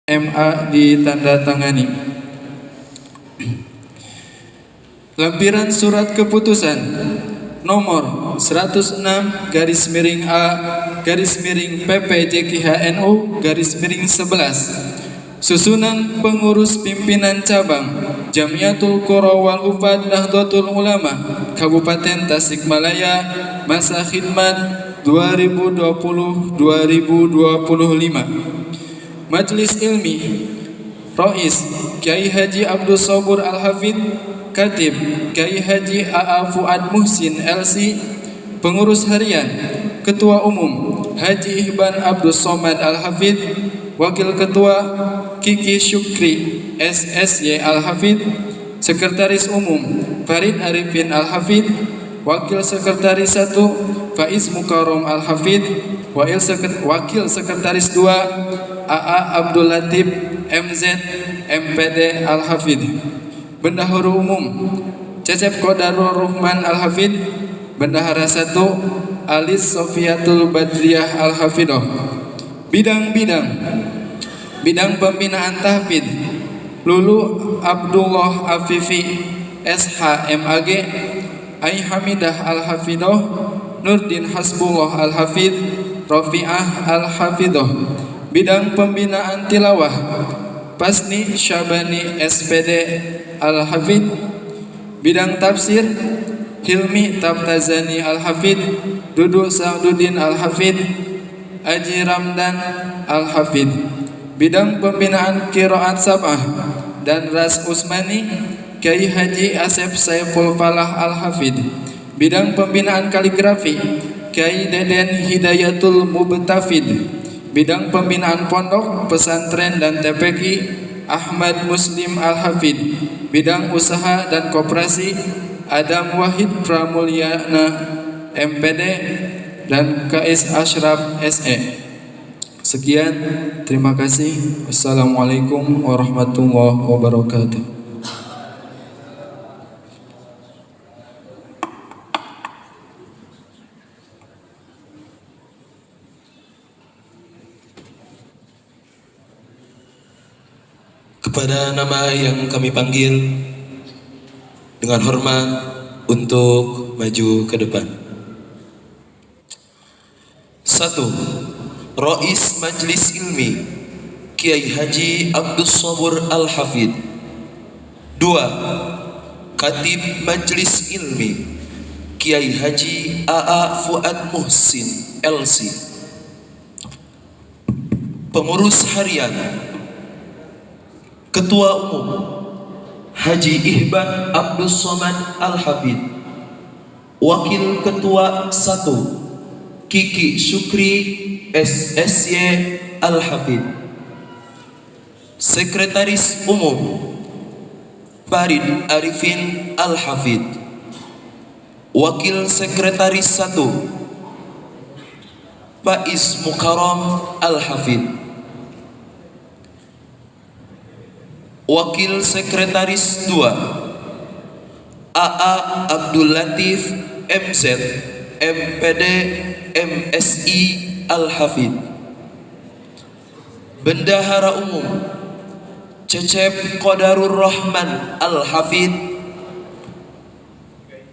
MA ditandatangani. Lampiran surat keputusan nomor 106/A PPJKHNU/11. Susunan pengurus pimpinan cabang Jamiatul Qura wal Hufad Nahdlatul Ulama Kabupaten Tasikmalaya, masa khidmat 2020-2025. Majelis Ilmi Rais Kiai Haji Abdus Sobur Al-Hafidh, Katib Kiai Haji A.A. Fuad Muhsin LC, Pengurus Harian Ketua Umum Haji Ihban Abdus Somad Al-Hafidh, Wakil Ketua Kiki Syukri SSY Al-Hafidh, Sekretaris Umum Farid Arifin Al-Hafidh, Wakil Sekretaris 1 Faiz Mukarram Al-Hafidh, Wakil Sekretaris 2 AA Abdul Latif MZ MPD Al-Hafidh, Bendahara Umum Cecep Qadarur Rahman Al-Hafidh, Bendahara 1 Alis Sofiatul Badriyah Al-Hafidhah. Bidang pembinaan tahfidz Lulu Abdullah Afifi SH MAG, Ai Hamidah Al-Hafidhah, Nurdin Hasbullah Al-Hafidh, Rafi'ah Al-Hafidhah. Bidang pembinaan tilawah Pasni Syabani SPD Al-Hafidh. Bidang tafsir Hilmi Tabtazani Al-Hafidh, Dudu Sa'duddin Al-Hafidh, Aji Ramdan Al-Hafidh. Bidang pembinaan qiraat sab'ah dan ras Usmani Kiai Haji Asep Saiful Falah Al-Hafidh. Bidang pembinaan kaligrafi Kiai Deden Hidayatul Mubtafid. Bidang pembinaan pondok, pesantren dan TPQ Ahmad Muslim Al-Hafidh. Bidang usaha dan koperasi Adam Wahid Pramulyana MPD dan KS Ashraf SE. Sekian, terima kasih. Wassalamualaikum warahmatullahi wabarakatuh. Kepada nama yang kami panggil dengan hormat untuk maju ke depan. 1. Rais Majelis Ilmi Kiai Haji Abdus Sobur Al-Hafidh. 2. Katib Majelis Ilmi Kiai Haji A.A. Fuad Muhsin LC. Pengurus Harian Ketua Umum Haji Ihban Abdus Somad Al-Hafidh, Wakil Ketua 1 Kiki Syukri SSY Al-Hafidh, Sekretaris Umum Farid Arifin Al-Hafidh, Wakil Sekretaris 1 Faiz Mukarram Al-Hafidh, Wakil Sekretaris 2 AA Abdul Latif MZ MPD MSI Al-Hafidh, Bendahara Umum Cecep Qadarur Rahman Al-Hafidh,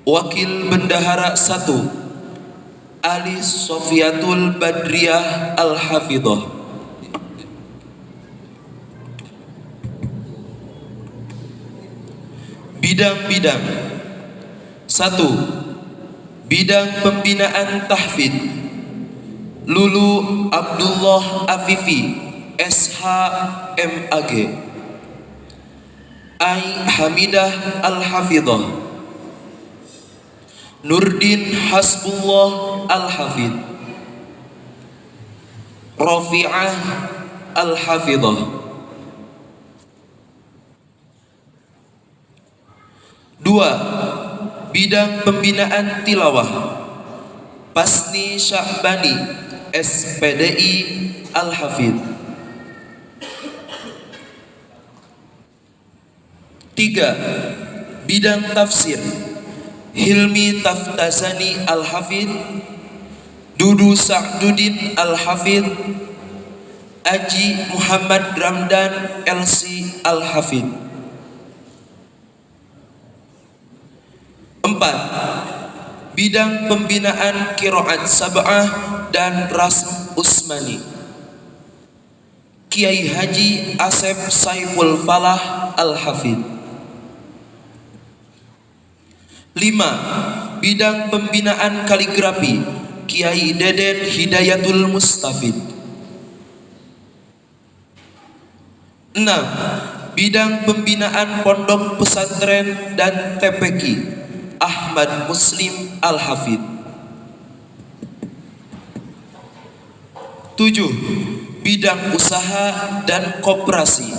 Wakil Bendahara 1 Alis Sofiatul Badriyah Al-Hafidhah. Bidang-bidang. 1. Bidang pembinaan tahfidz Lulu Abdullah Afifi SH MAG, Ai Hamidah Al-Hafidhah, Nurdin Hasbullah Al-Hafidh, Rafi'ah Al-Hafidhah. 2. Bidang pembinaan tilawah Pasni Syahbani SPDI Al-Hafidh. 3. Bidang tafsir Hilmi Taftazani Al-Hafidh, Dudu Sa'duddin Al-Hafidh, Haji Muhammad Ramdan LC Al-Hafid. 4. Bidang pembinaan Qiraat Sab'ah dan Rasm Usmani, Kiai Haji Asep Saiful Falah Al-Hafid. 5. Bidang pembinaan kaligrafi, Kiai Deden Hidayatul Mustafid. 6. Bidang pembinaan pondok pesantren dan TPQ, Ahmad Muslim Al-Hafid. 7. Bidang usaha dan koperasi,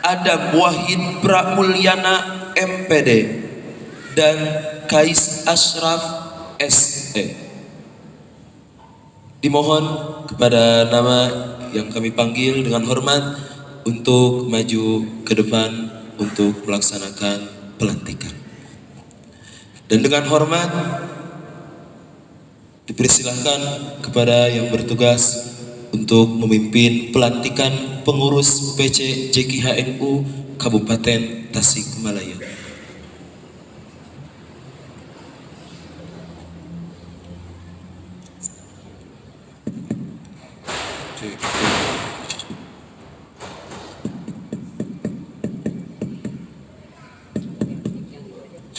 Adam Wahid Pramulyana MPD dan Kais Ashraf SE. Dimohon kepada nama yang kami panggil dengan hormat untuk maju ke depan untuk melaksanakan pelantikan. Dan dengan hormat dipersilahkan kepada yang bertugas untuk memimpin pelantikan pengurus PC JKHNU Kabupaten Tasikmalaya.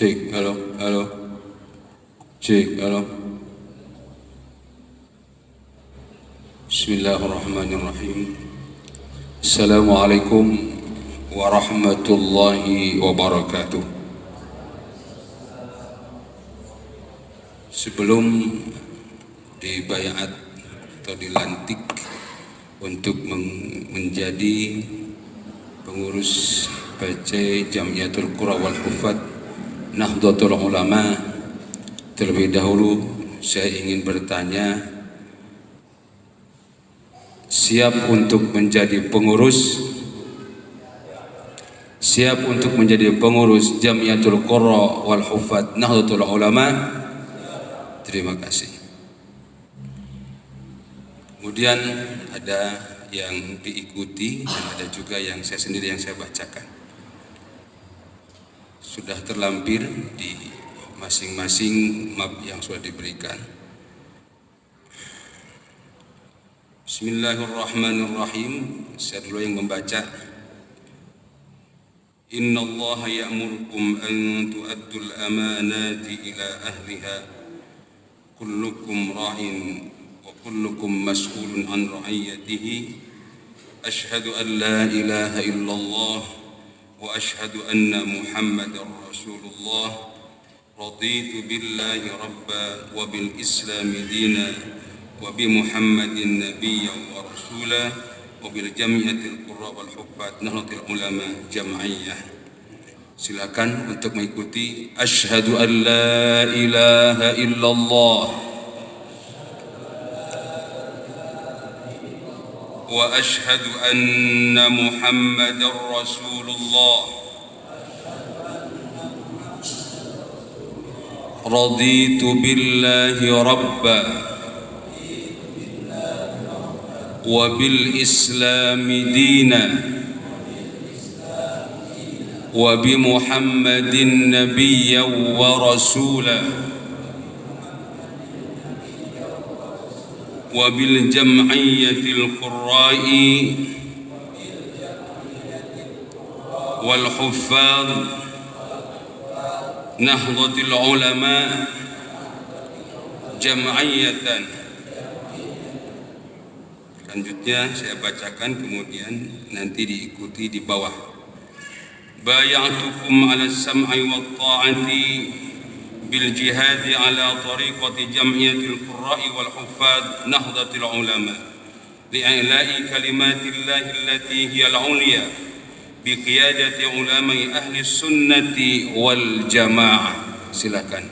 Cek, halo, halo. Cek, halo. Bismillahirrahmanirrahim. Assalamualaikum warahmatullahi wabarakatuh. Sebelum dibayat atau dilantik untuk menjadi pengurus PC Jamiatul Qura wal Hufad Nahdlatul Ulama, terlebih dahulu saya ingin bertanya, siap untuk menjadi pengurus? Siap untuk menjadi pengurus Jamiatul Qura wal Hufad Nahdlatul Ulama? Terima kasih. Kemudian ada yang diikuti dan ada juga yang saya sendiri yang saya bacakan. Sudah terlampir di masing-masing map yang sudah diberikan. Bismillahirrahmanirrahim. Saya dulu yang membaca. Inna Allah ya'murukum an tu'addul amanati ila ahliha. Kullukum ra'in wa kullukum mas'ulun an ra'iyatihi. Ashhadu an la ilaha illallah wa ashhadu anna Muhammadar Rasulullah. Raditu billahi rabba wa bil islami dina wa bi Muhammadin nabiyyan wa rasula wa bil jami'atil qurra wal huffaz Nahdlatul Ulama Jam'iyah. Silakan untuk mengikuti. Asyhadu an la ilaha illallah wa asyhadu anna Muhammadar Rasulullah. Raditu billahi rabba wa bil islami dina wa bi Muhammadin nabiyyan wa rasula wa bil jam'iyyatil qurra'i wal huffaz Nahdlatul Ulama Jam'iyatan. Selanjutnya saya bacakan, kemudian nanti diikuti di bawah. Bay'atukum 'ala as-sam'i wat ta'ati bil jihadi 'ala tariqati jam'iyatil qurra'i wal huffaz Nahdlatul Ulama li'ila'i kalimatillahi allati hiya al-'ulya biqiyadati ulama'i ahli sunnati wal jamaah. Silakan.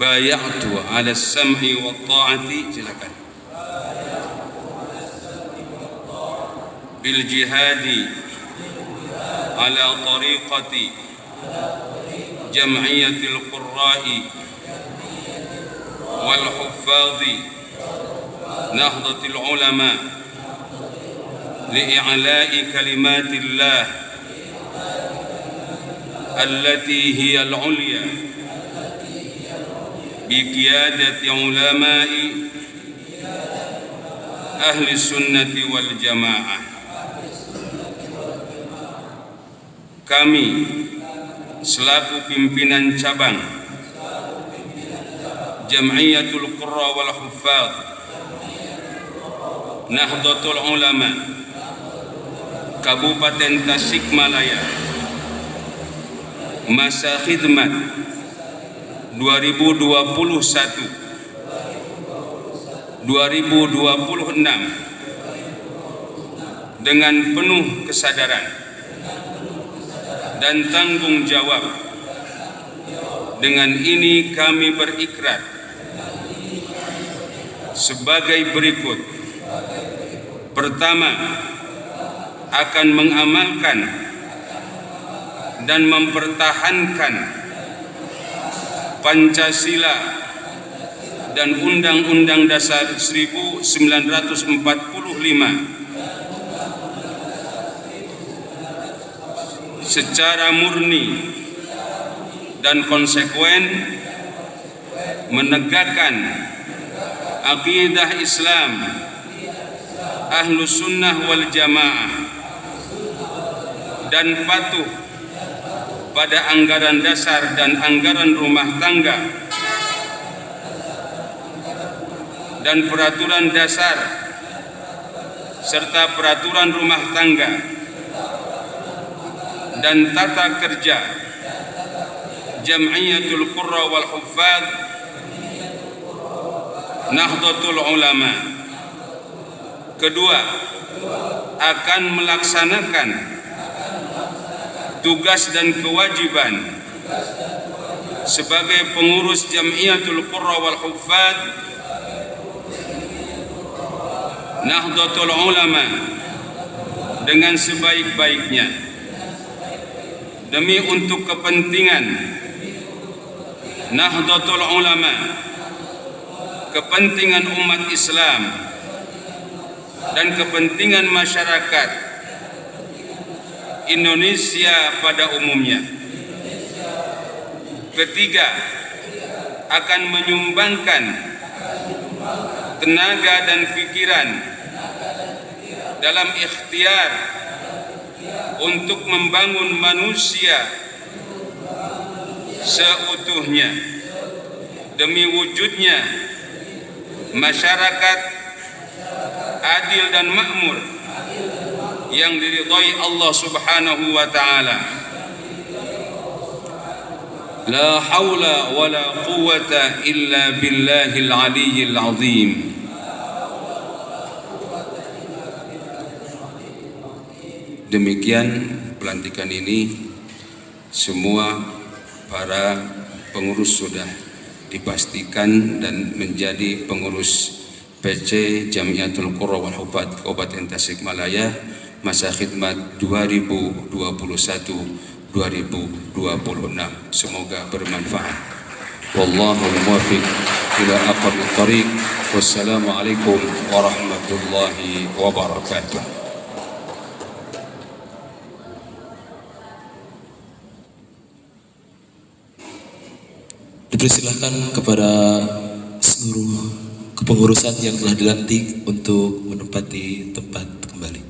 Bay'atu 'ala as-sam'i wat ta'ati. Silakan. Bil jihadi ala tariqati jam'iyatil qurra'i wal huffadhi Nahdlatul Ulama li'i'la'i kalimatillah allati hiya al-'ulya bi qiyadati ulama'i ahli sunnati wal jamaah. Kami selaku pimpinan cabang Jam'iyatul Qurra wal Huffaz Nahdlatul Ulama Kabupaten Tasikmalaya, masa khidmat 2021-2026 dengan penuh kesadaran dan tanggung jawab. Dengan ini kami berikrar sebagai berikut. Pertama, akan mengamalkan dan mempertahankan Pancasila dan Undang-Undang Dasar 1945 secara murni dan konsekuen, menegakkan akidah Islam Ahlus Sunnah wal Jamaah dan patuh pada anggaran dasar dan anggaran rumah tangga dan peraturan dasar serta peraturan rumah tangga dan tata kerja Jam'iyatul Qurra wal Huffaz Nahdlatul Ulama. Kedua, akan melaksanakan tugas dan kewajiban sebagai pengurus Jam'iyatul Qurra wal Huffaz Nahdlatul Ulama dengan sebaik-baiknya demi untuk kepentingan Nahdlatul Ulama, kepentingan umat Islam dan kepentingan masyarakat Indonesia pada umumnya. Ketiga, akan menyumbangkan tenaga dan pikiran dalam ikhtiar untuk membangun manusia seutuhnya demi wujudnya masyarakat adil dan makmur yang diridhai Allah Subhanahu wa taala. La haula wala quwwata illa billahil aliyyil azim. Demikian pelantikan ini, semua para pengurus sudah dipastikan dan menjadi pengurus PC Jam'iyatul Qurra wal Huffaz Kabupaten Tasikmalaya masa khidmat 2021-2026. Semoga bermanfaat. Wallahul muwaffiq ila aqwamit thariq. Wassalamualaikum warahmatullahi wabarakatuh. Dipersilahkan kepada seluruh kepengurusan yang telah dilantik untuk menempati tempat kembali.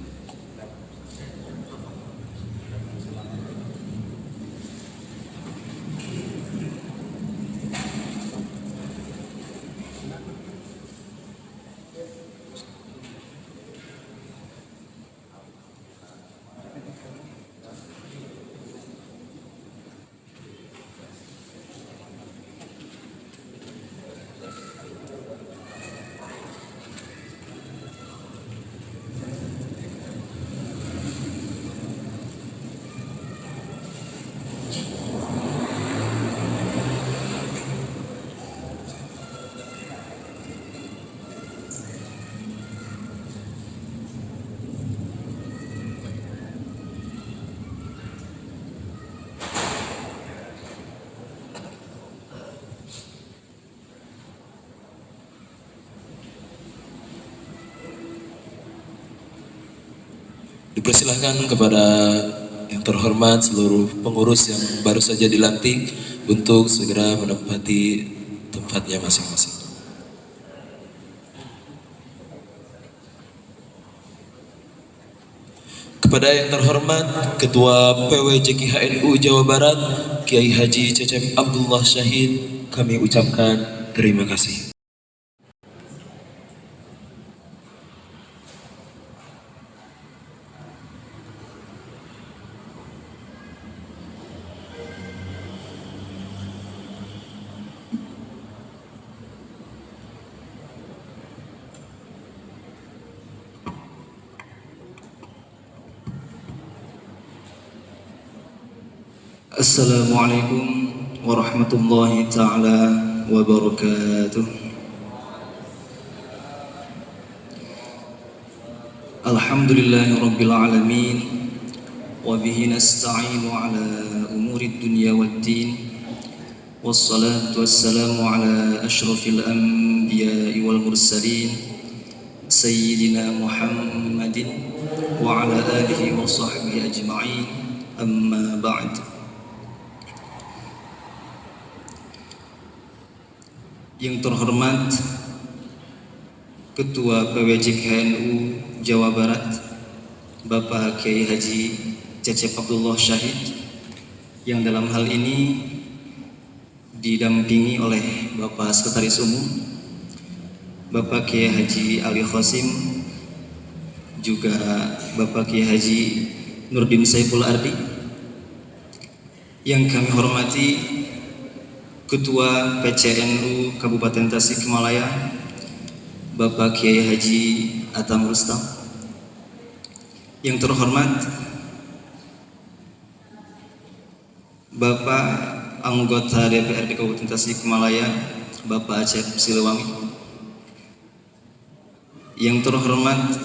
Dipersilahkan kepada yang terhormat seluruh pengurus yang baru saja dilantik untuk segera menempati tempatnya masing-masing. Kepada yang terhormat Ketua PWJKHNU Jawa Barat Kiai Haji Cecep Abdullah Syahid, kami ucapkan terima kasih. Assalamualaikum warahmatullahi ta'ala wabarakatuh. Alhamdulillahi rabbil alamin, wa bihi nasta'inu ala umuri dunya waddin, wassalatu wassalamu ala ashrafil anbiya'i wal mursalin sayyidina Muhammadin wa ala alihi wa sahbihi ajma'in, amma ba'd. Yang terhormat Ketua PWJKHNU Jawa Barat Bapak Kiai Haji Cecep Abdullah Syahid, yang dalam hal ini didampingi oleh Bapak Sekretaris Umum Bapak Kiai Haji Ali Khosim, juga Bapak Kiai Haji Nurdin Saiful Ardi. Yang kami hormati Ketua PCNU Kabupaten Tasikmalaya Bapak Kiai Haji Atam Rustam. Yang terhormat Bapak anggota DPRD Kabupaten Tasikmalaya Bapak Acep Siliwangi. Yang terhormat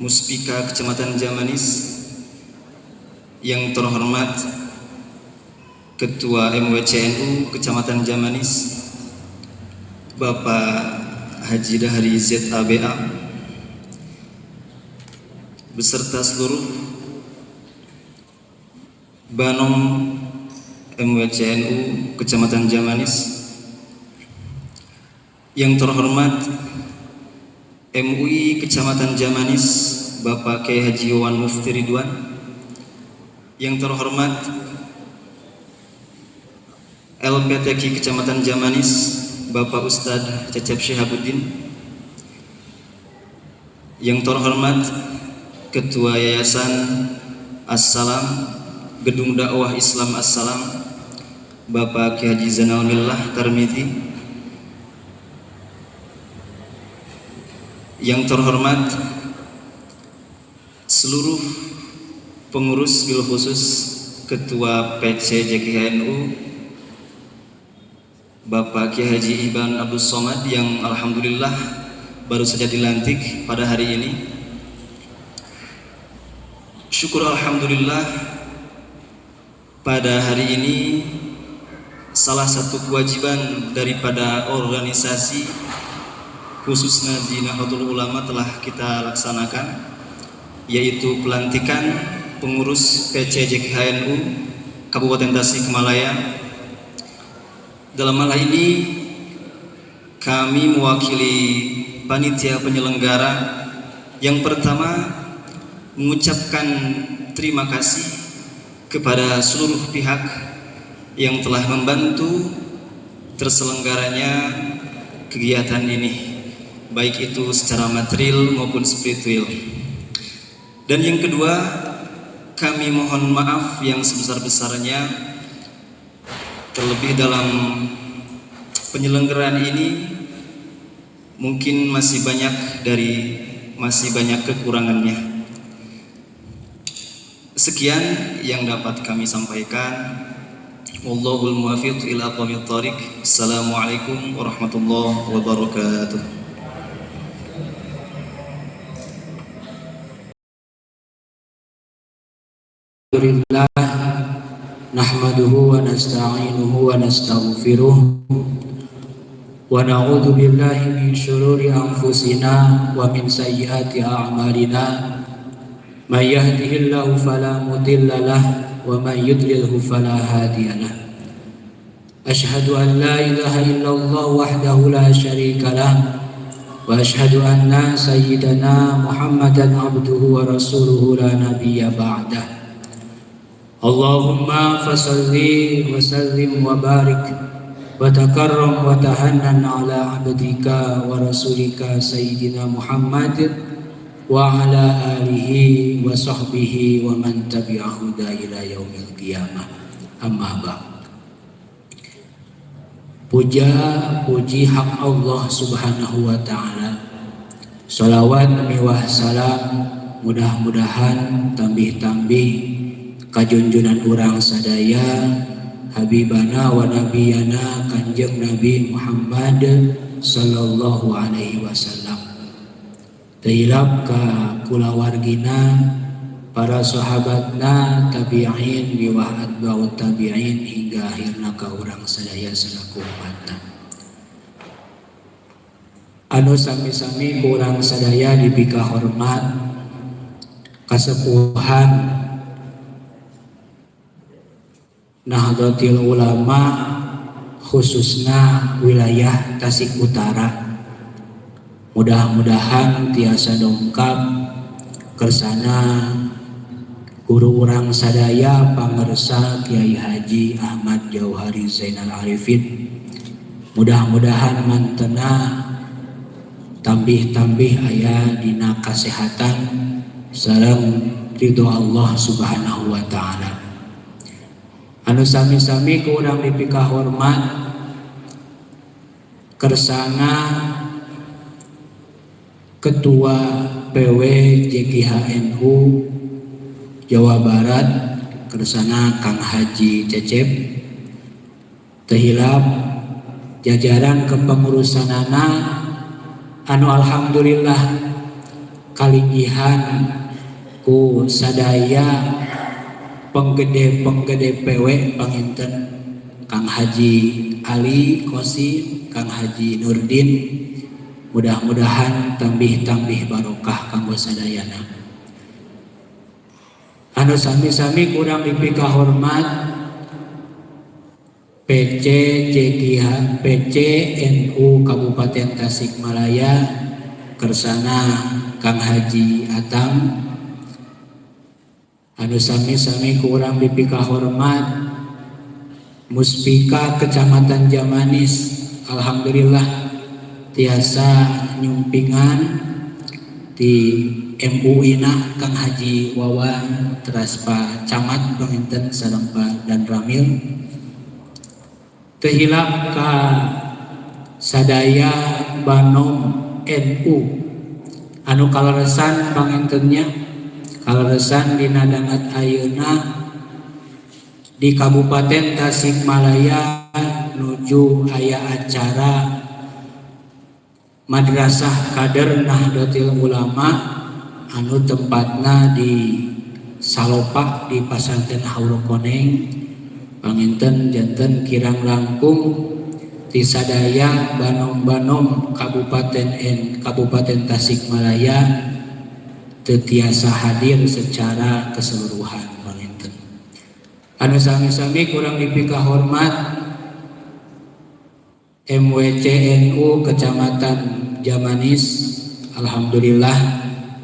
Muspika Kecamatan Jamanis. Yang terhormat Ketua MWCNU Kecamatan Jamanis Bapak Haji Dahri ZABA beserta seluruh Banom MWCNU Kecamatan Jamanis. Yang terhormat MUI Kecamatan Jamanis Bapak Kiai Haji Wawan Mufti Ridwan. Yang terhormat LPTQ Kecamatan Jamanis Bapak Ustadz Cecep Syihabuddin. Yang terhormat Ketua Yayasan As-Salam Gedung Dakwah Islam As-Salam Bapak Kiai Haji Zainal Millah Tarmiti. Yang terhormat seluruh pengurus bil khusus Ketua PCJKHNU Bapak Kiai Haji Iban Abdul Somad, yang alhamdulillah baru saja dilantik pada hari ini. Syukur alhamdulillah, pada hari ini salah satu kewajiban daripada organisasi khususnya di Nahdlatul Ulama telah kita laksanakan, yaitu pelantikan pengurus PCJKHNU Kabupaten Tasikmalaya. Dalam hal ini kami mewakili panitia penyelenggara yang pertama mengucapkan terima kasih kepada seluruh pihak yang telah membantu terselenggaranya kegiatan ini, baik itu secara material maupun spiritual. Dan yang kedua, kami mohon maaf yang sebesar-besarnya terlebih dalam penyelenggaraan ini mungkin masih banyak kekurangannya. Sekian yang dapat kami sampaikan. Wallahul muwaffiq ila aqwamit thoriq. Assalamualaikum warahmatullahi wabarakatuh. Alhamdulillah nahmaduhu wa nasta'inuhu wa nastaghfiruh ونعوذ بالله من شرور أنفسنا ومن سيئات أعمالنا من يهده الله فلا مضل له ومن يضلله فلا هادي له أشهد أن لا إله إلا الله وحده لا شريك له وأشهد أن سيدنا محمدا عبده ورسوله لا نبي بعده اللهم فصل وسلم وبارك وتكرم وتهنن على عبدك ورسولك سيدنا محمد وعلى آله وصحبه ومن تبعه إلى يوم القيامة أما بعد. Puji hak Allah subhanahu wa ta'ala. Salawat miwah salam mudah-mudahan tambih-tambih kajunjunan urang sadaya habibana wa nabiyana kanjeng Nabi Muhammad sallallahu alaihi wasallam. Tailap ka kulawargina para sahabatna tabi'in miwah atba'ut tabi'in hingga akhirna ka urang sadaya selaku umatna. Anu sami-sami kurang sadaya dipika hormat kasepuhan Nahdlatul Ulama khususna wilayah Tasik Utara. Mudah-mudahan tiasa dongkap kersana guru urang sadaya pangersa Kiai Haji Ahmad Jauhari Zainal Arifin. Mudah-mudahan mantena tambih-tambih aya dina kasehatan sareng ridho Allah subhanahu wa ta'ala. Anu sami-sami ku urang dipika hormat kersana Ketua PW JKHNU Jawa Barat kersana Kang Haji Cecep tehilap jajaran kepengurusanana anu alhamdulillah kalinggihan ku sadaya penggede PW panginten Kang Haji Ali Kosim, Kang Haji Nurdin. Mudah-mudahan tambih-tambih barokah kanggo sadayana. Anu sami-sami kurang dipika hormat PCNU Kabupaten Tasikmalaya kersana Kang Haji Atam. Anu sami-sami kurang dipika hormat Muspika Kecamatan Jamanis, alhamdulillah tiasa nyumpingan di MUI na Kang Haji Wawan teras Pak Camat Panginten sareng Pak Dan Ramil. Tehilap ka sadaya Banom NU anu kaleresan pangintennya kaleresan dina dangat ayeuna di Kabupaten Tasikmalaya nuju aya acara Madrasah Kader Nahdlatul Ulama anu tempatna di Salopak di Pasantren Hauru Koneng panginten janten kirang langkung ti sadaya Banom-banom Kabupaten Tasikmalaya teu tiasa hadir secara keseluruhan panginten. Anu sami-sami kurang dipika hormat MWCNU Kecamatan Jamanis, alhamdulillah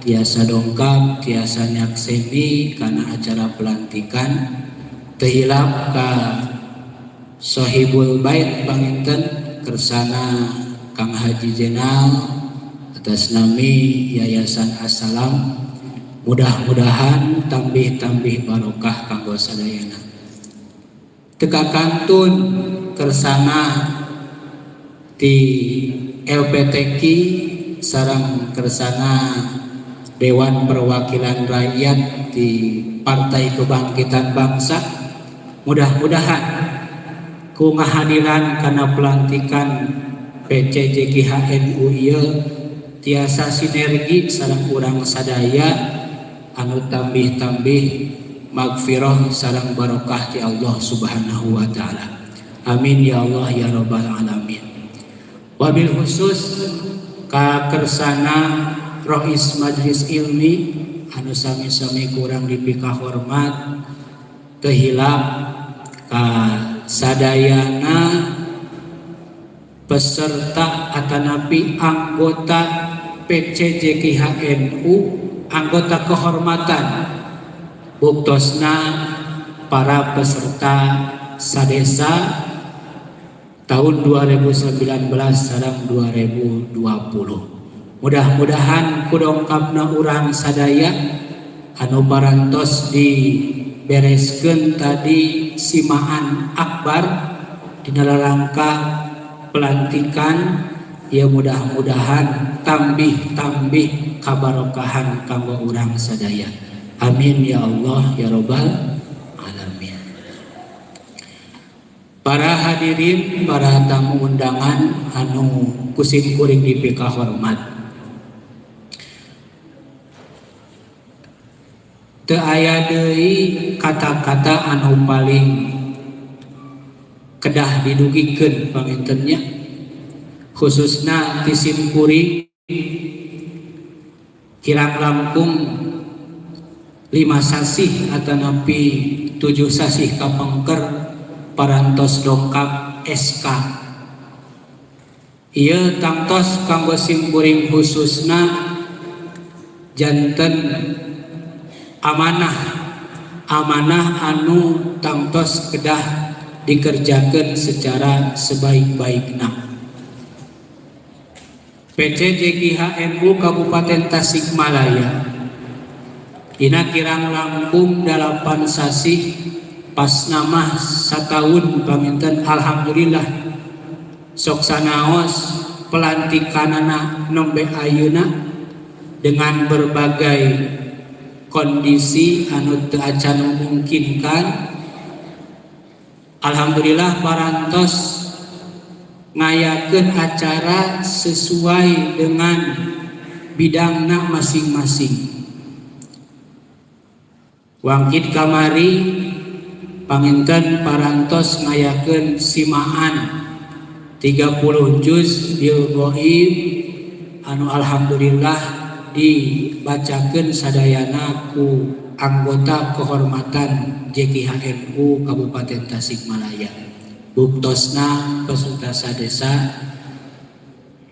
tiasa dongkap, tiasa nyakseni karena acara pelantikan. Tehilap ka Sohibul Bait panginten kersana Kang Haji Jenal atas nami Yayasan Assalam. Mudah-mudahan tambih-tambih barokah kanggo sadayana. Teka kantun kersana di LPTQ sareng kersana Dewan Perwakilan Rakyat di Partai Kebangkitan Bangsa. Mudah-mudahan ku ngahadiran karena pelantikan PCJKHNU ieu tiasa sinergi sareng urang sadaya anu tambih-tambih magfirah sareng barokah ti Allah Subhanahu wa taala. Amin ya Allah ya rabbal alamin. Wabil khusus ka kersana Rois Majlis Ilmi anu sami-sami kurang dipika hormat teu hilap ka sadayana peserta atanapi anggota PCJKHNU, anggota kehormatan buktosna para peserta sadesa tahun 2019 sareng 2020. Mudah-mudahan kudongkapna urang sadaya anu parantos dibereskeun tadi simaan akbar dina rangka pelantikan, ya mudah-mudahan tambih kabarokahan kanggo urang sadaya. Amin ya Allah ya Rabbal alamin. Para hadirin, para tamu undangan anu kusim kuring dipika hormat, teu aya deui kata-kata anu paling kedah didugikeun pangintennya, khususna ti sim kuring kirang langkung 5 sasih atanapi 7 sasih kapengker parantos dongkap SK. Ieu tangtos kanggo sim kuring khususna janten amanah anu tangtos kedah dikerjakan secara sebaik-baiknya. PCJKHNU Kabupaten Tasikmalaya dina kirang langkung 8 sasih pas nama satahun paminten, alhamdulillah sok sanaos pelantikanana nembe ayeuna dengan berbagai kondisi anu teu acan memungkinkan. Alhamdulillah parantos ngayakeun acara sesuai dengan bidangna masing-masing. Wangkit kamari panginten parantos ngayakeun simaan 30 juz bil ghaib anu alhamdulillah dibacakeun sadayana ku anggota kehormatan JKHNU Kabupaten Tasikmalaya. Buktosna peserta sadesa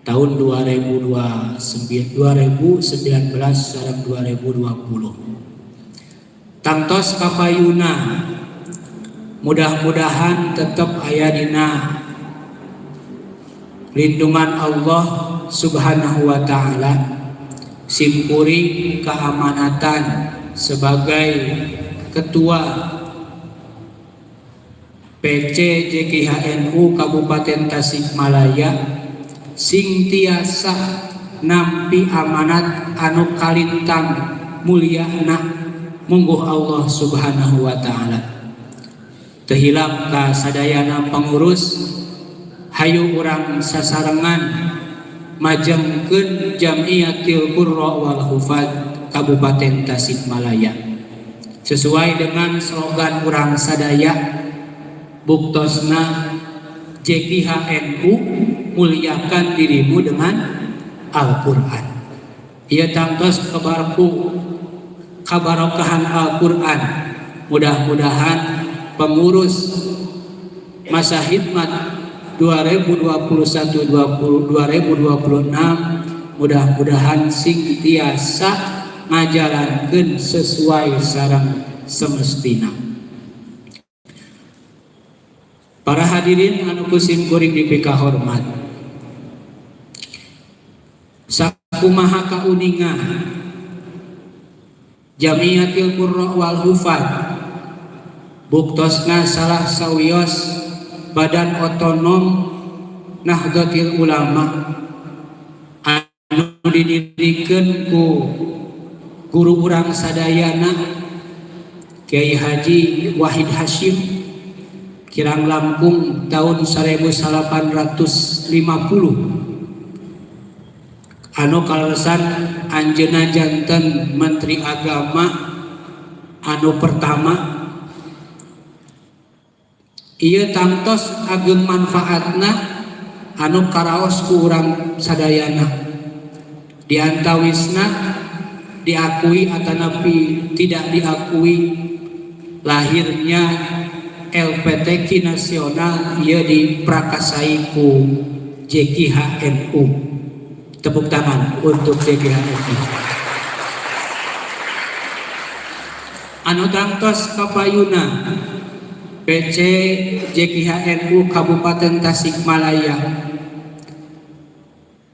tahun 2019 sareng 2020. Tangtos kapayuna mudah-mudahan tetap aya dina lindungan Allah Subhanahu wa taala, simkuring keamanatan sebagai ketua PCJKHNU Kabupaten Tasikmalaya sing tiasa nampi amanat anu kalintang mulyana mungguh Allah Subhanahu wa taala. Teu hilap ka sadayana pengurus hayu urang sasarengan majengkeun Jamiatil Qurra wal Hufad Kabupaten Tasikmalaya sesuai dengan slogan urang sadaya buktosna JKHNU muliakan dirimu dengan Al-Quran. Ia tangtos kabarokahan Al-Quran. Mudah-mudahan pengurus masa hikmat 2021-2026 mudah-mudahan sing tiasa ngajarankeun sesuai sareng semestina. Para hadirin anu kusim kuring dipika hormat, sakumaha kauningan Jamiatil Qurra wal Hufad buktosna salah sawios badan otonom Nahdlatul Ulama anu didirikeun ku guru urang sadayana Kiai Haji Wahid Hashim kirang langkung tahun 1850 anu kaleresan anjeunna janten Menteri Agama anu pertama. Ieu tangtos ageng manfaatna anu karaos ku urang sadayana diantawisna diakui atanapi tidak diakui lahirnya LPTQ nasional ieu diprakasai ku JKHNU. Tepuk tangan untuk JKHNU. Anu tangtos kapayuna PC JKHNU Kabupaten Tasikmalaya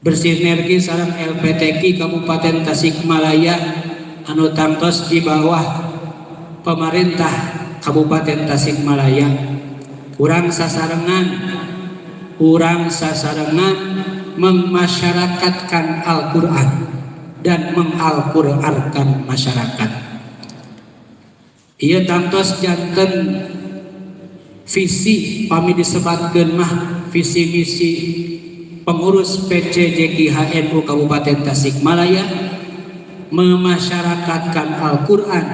bersinergi sareng LPTQ Kabupaten Tasikmalaya anu tangtos di bawah pemerintah Kabupaten Tasikmalaya. Urang sasarengan memasyarakatkan Al-Quran dan mengal-Qur'ankan masyarakat. Ieu tangtos janten visi pami disebatkeun mah visi misi pengurus PC JKHNU Kabupaten Tasikmalaya memasyarakatkan Al-Quran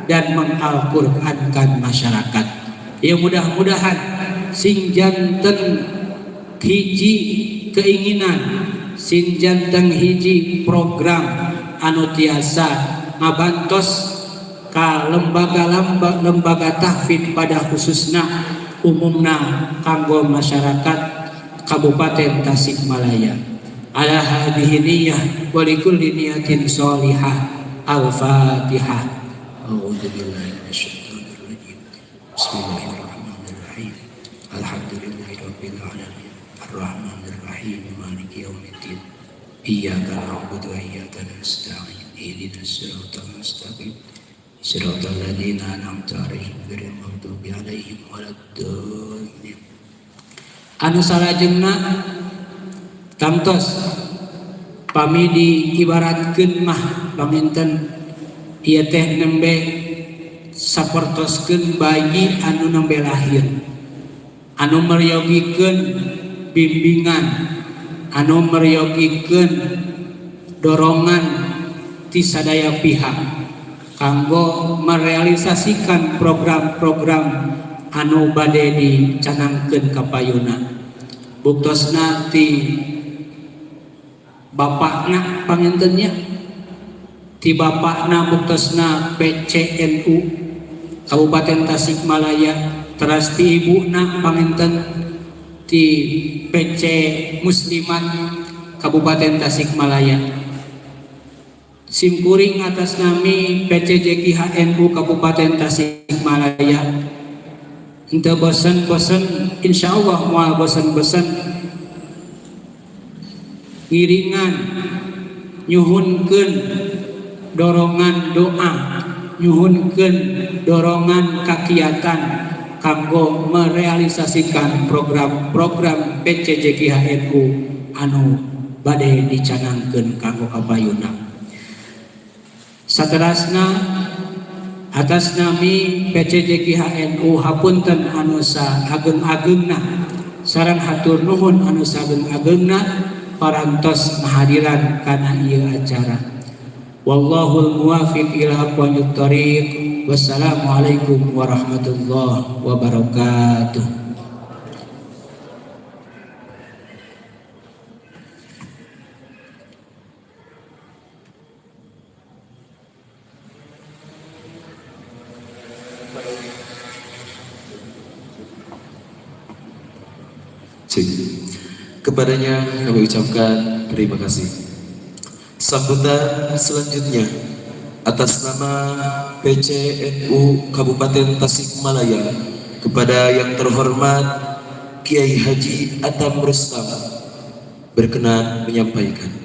dan mengal-Qur'ankan masyarakat. Ya mudah-mudahan sing janten hiji keinginan, sing janten hiji program anu tiasa ngabantos ka lembaga tahfidz pada khususna umumna kanggo masyarakat Kabupaten Tasikmalaya. Ala hadhihi niyyah wa likulli niyatin sholihah. Al-Fatihah. A'udzu billahi minasyaitonir rajim. Bismillahirrahmanirrahim. Alhamdulillahirabbil alamin. Arrahmanir rahim. Maliki yaumiddin. Iyyaka na'budu wa iyyaka nasta'in. Ihdinas siratal mustaqim. Siratal ladzina an'amta 'alaihim ghairil maghdubi 'alaihim waladdallin. Anu salajengna tamtos pami diibaratkeun mah paminten ieu teh nembe sapertoskeun bayi anu nembe lahir, anu meryogikeun bimbingan, anu meryogikeun dorongan ti sadaya pihak kanggo merealisasikan program-program anu bade dicanangkeun ka payuna. Buktosna ti bapakna pangintennya, ti bapakna buktosna PCNU Kabupaten Tasikmalaya, teras ti ibuna panginten ti PC Muslimat Kabupaten Tasikmalaya. Simkuring atas nami PC JKHNU Kabupaten Tasikmalaya. Ente bosan-bosan, insya Allah moal bosan-bosan ngiringan nyuhunkeun dorongan doa, nyuhunkeun dorongan kakiatan kanggo merealisasikan program-program PC JKHNU anu bade dicanangkeun kanggo kapayuna. Saterasna atas nami PC JKHNU hapunten anu saageng-agengna sareng hatur nuhun anu saageng-agengna parantos hadiran kana ieu acara. Wallahul muwaffiq ila aqwamit thoriq. Wassalamualaikum warahmatullahi wabarakatuh. Kepadanya kami ucapkan terima kasih. Sambutan selanjutnya atas nama PCNU Kabupaten Tasikmalaya kepada yang terhormat Kiai Haji Atam Rustam berkenan menyampaikan.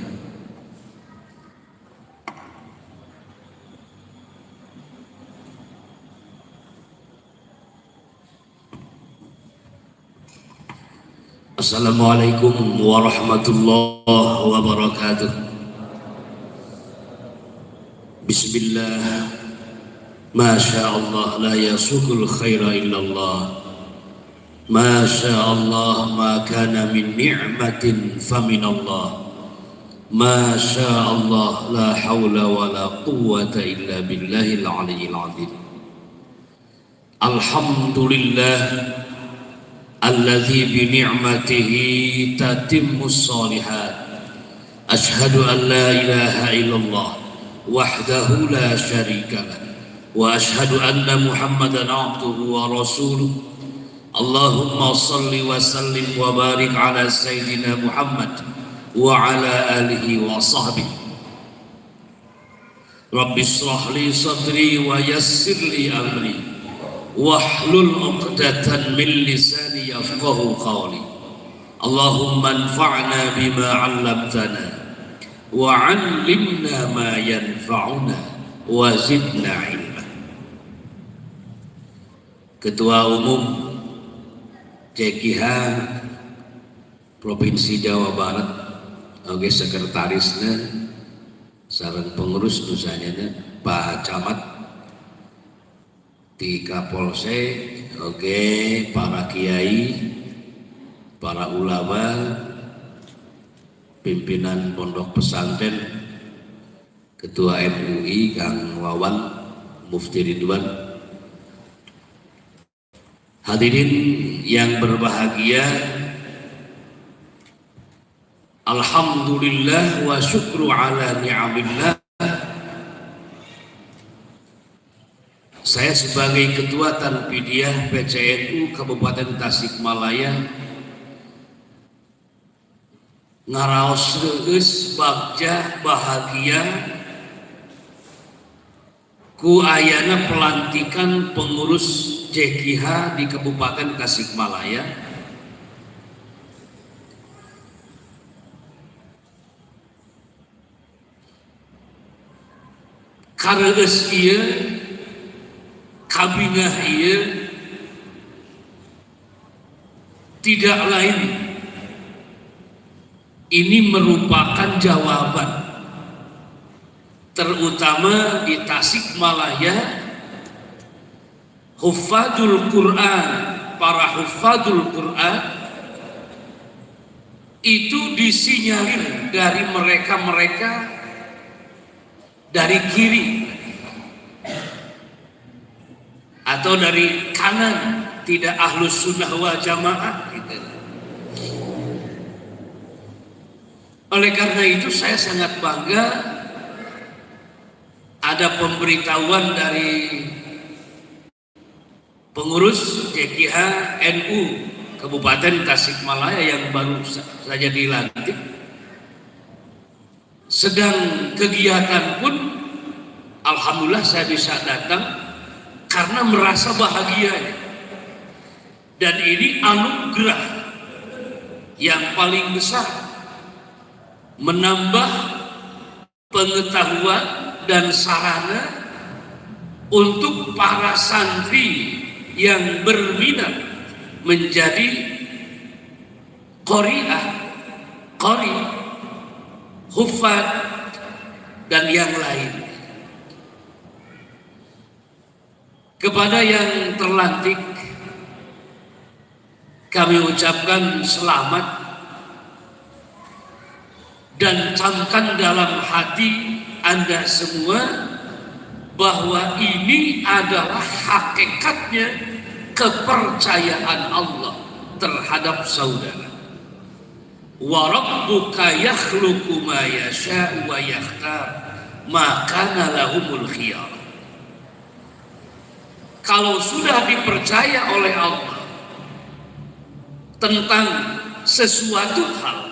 Assalamualaikum warahmatullahi wabarakatuh. Bismillah. Masya Allah la yasukul khaira illallah. Masya Allah ma kana min ni'matin faminallah. Masya Allah la hawla wa la quwwata illa billahil aliyyil azim. Alhamdulillah alladzi bi ni'matihi tatimmus shalihat. Asyhadu an la ilaha illallah wahdahu la syarikalah wa asyhadu anna Muhammadan abduhu wa rasuluh. Allahumma salli wa sallim wa barik ala sayyidina Muhammad wa ala alihi wa sahbihi. Rabbi shrah li sadri wa yassir li amri wahlul 'uqdatan min lisani yafqahu qawli. Allahumma anfa'na bima 'allamtana wa 'allimna ma yanfa'una wa zidna ilma. Ketua Umum JKH Provinsi Jawa Barat oge sekretarisnya sareng pengurus nusanyana Pak Camat di Kapolsek oge para kiai, para ulama, pimpinan pondok pesantren, Ketua MUI Kang Wawan, Mufti Ridwan. Hadirin yang berbahagia, alhamdulillah wa syukru ala ni'amillah. Saya sebagai Ketua Tanfidiyah PCNU Kabupaten Tasikmalaya ngaraos reus bagja bahagia ku ayana pelantikan pengurus JKH di Kabupaten Tasikmalaya. Kareus ieu kabingah ieu tidak lain, ini merupakan jawaban terutama di Tasikmalaya. Huffazul Quran, para huffazul Quran itu disinyalir dari mereka-mereka dari kiri atau dari kanan, tidak ahlus sunnah wal jamaah gitu. Oleh karena itu saya sangat bangga ada pemberitahuan dari pengurus JKH NU Kabupaten Tasikmalaya yang baru saja dilantik. Sedang kegiatan pun alhamdulillah saya bisa datang karena merasa bahagia. Dan ini anugerah yang paling besar, menambah pengetahuan dan sarana untuk para santri yang berminat menjadi qari'ah, qari, huffaz dan yang lain. Kepada yang terlantik kami ucapkan selamat dan camkan dalam hati Anda semua bahwa ini adalah hakikatnya kepercayaan Allah terhadap saudara. Wa rabbuka yakhluqu ma yasha'u wa yakhtar ma kana lahumul khiyar. Kalau sudah dipercaya oleh Allah tentang sesuatu hal,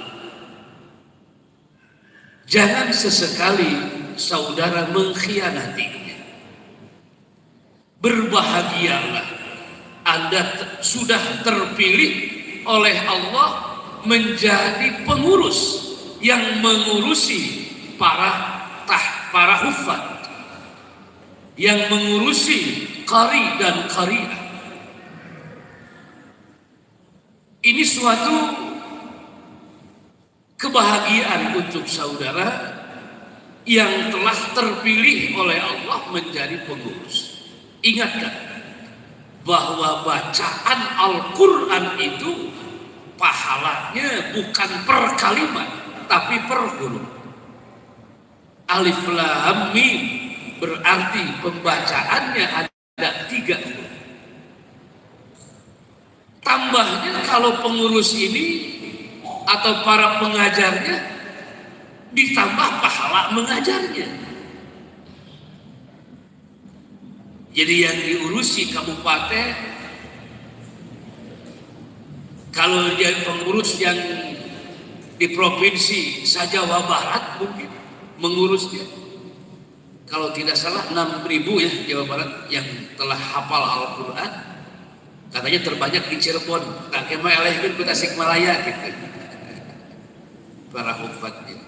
jangan sesekali saudara mengkhianatinya. Berbahagialah Anda sudah terpilih oleh Allah menjadi pengurus yang mengurusi para huffaz, yang mengurusi qari dan qari'ah. Ini suatu kebahagiaan untuk saudara yang telah terpilih oleh Allah menjadi pengurus. Ingatkan bahwa bacaan Al-Quran itu pahalanya bukan per kalimat tapi per huruf. Alif Lam Mim berarti pembacaannya ada 3 huruf. tambahnya kalau pengurus ini atau para pengajarnya ditambah pahala mengajarnya. Jadi yang diurusi kabupaten, kalau dia pengurus yang di provinsi Jawa Barat mungkin mengurusnya, kalau tidak salah 6.000 ya Jawa Barat yang telah hafal Al-Quran, katanya terbanyak di Cirebon, tak kemah elehkeun ke Tasikmalaya gitu para hufatnya.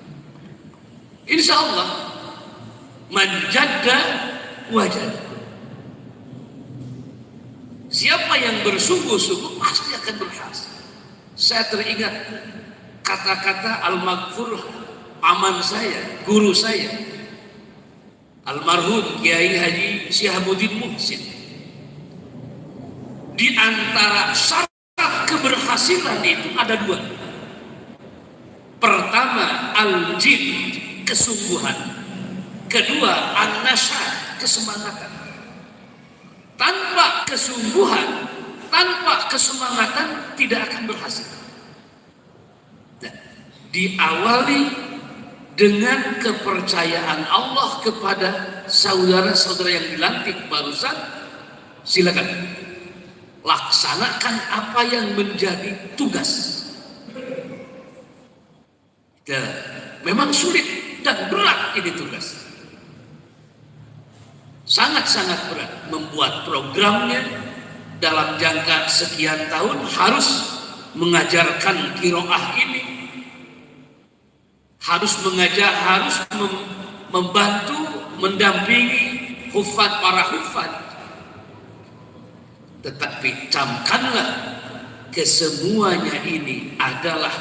Insya Allah manjadda wajad. Siapa yang bersungguh-sungguh pasti akan berhasil. Saya teringat kata-kata al-maghfur paman saya, guru saya, almarhum Kiai Haji Syihabuddin Muhsin. Di antara syarat keberhasilan itu ada 2. Pertama, al-jid, kesungguhan. Kedua, an-nasyad, kesemangatan. Tanpa kesungguhan, tanpa kesemangatan tidak akan berhasil. Nah, diawali dengan kepercayaan Allah kepada saudara-saudara yang dilantik barusan. Silakan laksanakan apa yang menjadi tugas. Ya, memang sulit dan berat ini tugas. Sangat-sangat berat membuat programnya dalam jangka sekian tahun, harus mengajarkan qiraah ini, harus mengajar, harus membantu, mendampingi hufat para hufat. Tetapi camkanlah kesemuanya ini adalah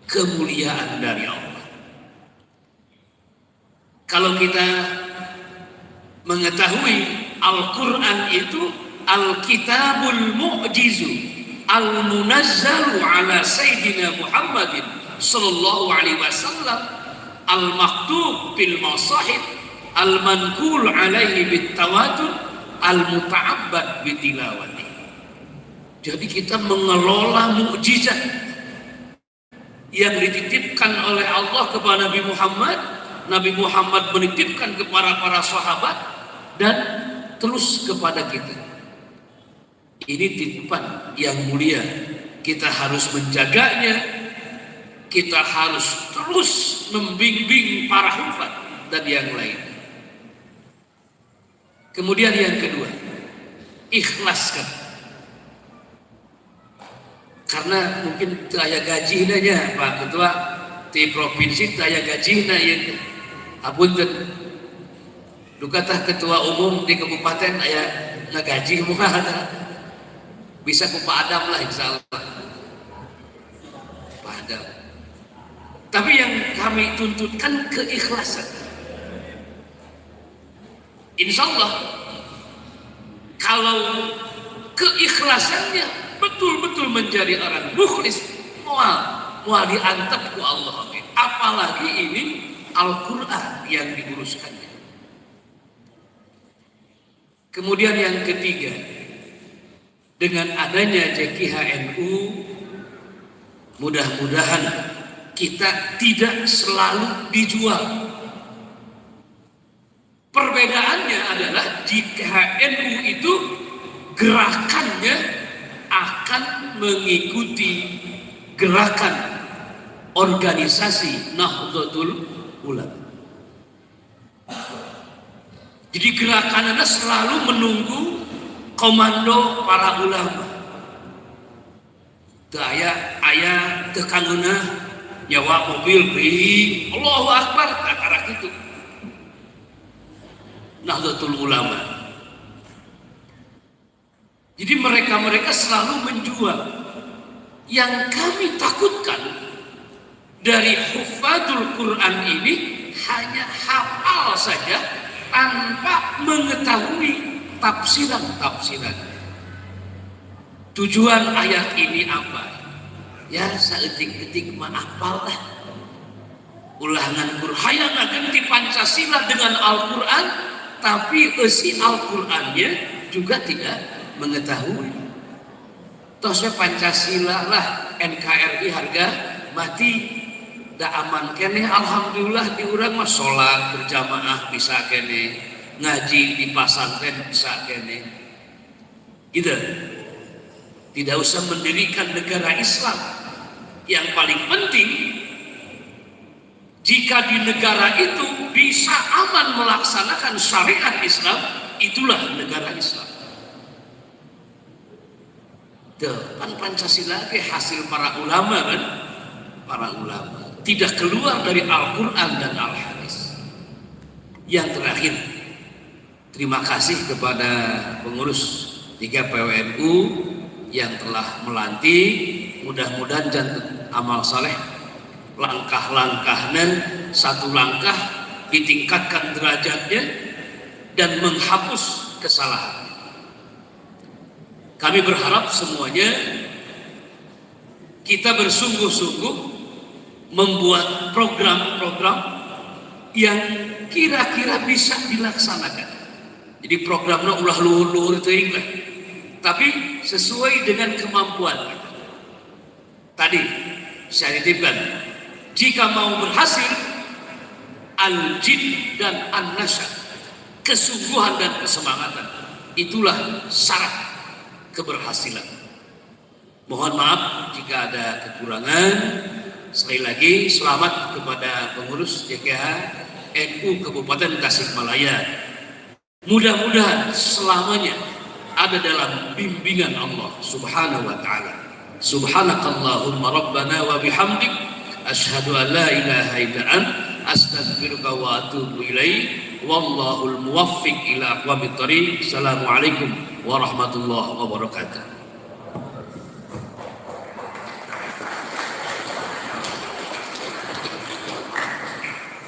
kemuliaan dari Allah. Kalau kita mengetahui Al-Quran itu Al-Kitabul Mu'jizu Al-Munazzalu ala Sayyidina Muhammadin sallallahu alaihi wasallam Al-Maktub bil Masahib Al-Manqul alaihi bit tawatur Al-Muta'abbad bitilawati. Jadi kita mengelola mukjizat yang dititipkan oleh Allah kepada Nabi Muhammad. Nabi Muhammad menitipkan kepada para sahabat dan terus kepada kita. Ini titipan yang mulia, kita harus menjaganya, kita harus terus membimbing para hufat dan yang lain. Kemudian yang kedua, ikhlaskan. Karena mungkin saya gaji nanya Pak Ketua di provinsi, saya gaji nanya apunten dukatah ketua umum di kabupaten aya ngagaji mana bisa ku Pak Adam lah insyaallah Pak Adam. Tapi yang kami tuntutkan keikhlasan. Insyaallah kalau keikhlasannya betul-betul menjadi orang mukhlis, mual diantep ku Allah. Apalagi ini Al-Quran yang diuruskannya. Kemudian yang ketiga, dengan adanya JKHNU, mudah-mudahan kita tidak selalu dijual. Perbedaannya adalah JKHNU itu gerakannya akan mengikuti gerakan organisasi Nahdlatul Ulama. Jadi gerakannya selalu menunggu komando para ulama. Ayah tekangeunah nyawa mobil beuing Allahu Akbar karena kitu. Nahdlatul Ulama. Jadi mereka selalu menjual. Yang kami takutkan dari hufadzul Quran ini hanya hafal saja tanpa mengetahui tafsiran. Tujuan ayat ini apa? Ya saeutik-eutik mah hafal lah. Ulangan Quran ganti Pancasila dengan Al-Quran, tapi isi Al-Qurannya juga tidak mengetahui. Tosnya Pancasila lah, NKRI harga mati, da aman kene. Alhamdulillah di urang mah sholat berjamaah bisa kene, ngaji di pesantren bisa kene, gitu. Tidak usah mendirikan negara Islam. Yang paling penting, jika di negara itu bisa aman melaksanakan syariat Islam, itulah negara Islam. Kan Pancasila ke hasil para ulama kan, para ulama tidak keluar dari Al-Quran dan Al-Hadis. Yang terakhir, terima kasih kepada pengurus 3 PWNU yang telah melantik. Mudah-mudahan jantung amal saleh, langkah-langkahnya satu langkah ditingkatkan derajatnya dan menghapus kesalahan. Kami berharap semuanya kita bersungguh-sungguh membuat program-program yang kira-kira bisa dilaksanakan. Jadi programnya ulah luhur-luhur itu lah, tapi sesuai dengan kemampuan kita. Tadi saya titipkan, jika mau berhasil, al-jid dan an-nasyad, kesungguhan dan kesemangatan, itulah syarat keberhasilan. Mohon maaf jika ada kekurangan. Sekali lagi selamat kepada pengurus JKH NU Kabupaten Tasikmalaya. Mudah-mudahan selamanya ada dalam bimbingan Allah Subhanahu wa taala. Subhanakallahumma rabbana wa bihamdik asyhadu an la ilaha illa ant astaghfiruka wa atubu ilaik. Wallahul muwaffiq ila aqwamit thariq. Assalamualaikum warahmatullahi wabarakatuh.